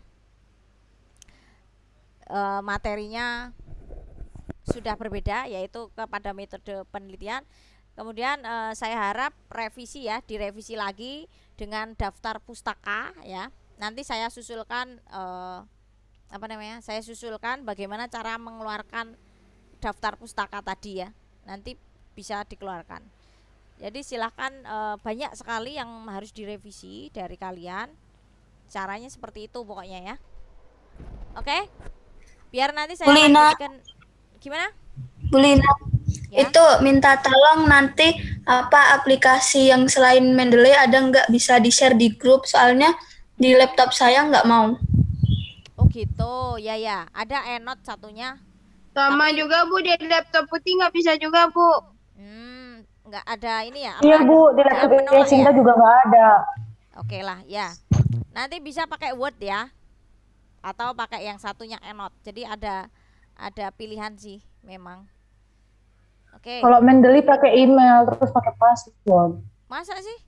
materinya sudah berbeda, yaitu kepada metode penelitian. Kemudian saya harap revisi ya, direvisi lagi dengan daftar pustaka ya. Nanti saya susulkan saya susulkan bagaimana cara mengeluarkan daftar pustaka tadi ya. Nanti bisa dikeluarkan. Jadi silahkan, banyak sekali yang harus direvisi dari kalian. Caranya seperti itu pokoknya ya. Oke? Biar nanti saya Bulina. lanjutkan. Gimana? Bulina, Ya. itu minta tolong nanti aplikasi yang selain Mendeley ada nggak bisa di-share di grup, soalnya di laptop saya nggak mau. Oh gitu, ya. Ada ENOT satunya. Sama juga Bu, di laptop putih nggak bisa juga Bu. Nggak ada ini ya? Iya Bu, di Dia laptop menolak Cinta ya? juga nggak ada. Oke lah, ya. Nanti bisa pakai Word ya, atau pakai yang satunya ENOT. Jadi ada pilihan sih, memang. Oke. Kalau Mendeley pakai email terus pakai password. Masa sih?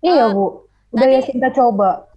Iya Bu, udah nanti- ya Cinta coba.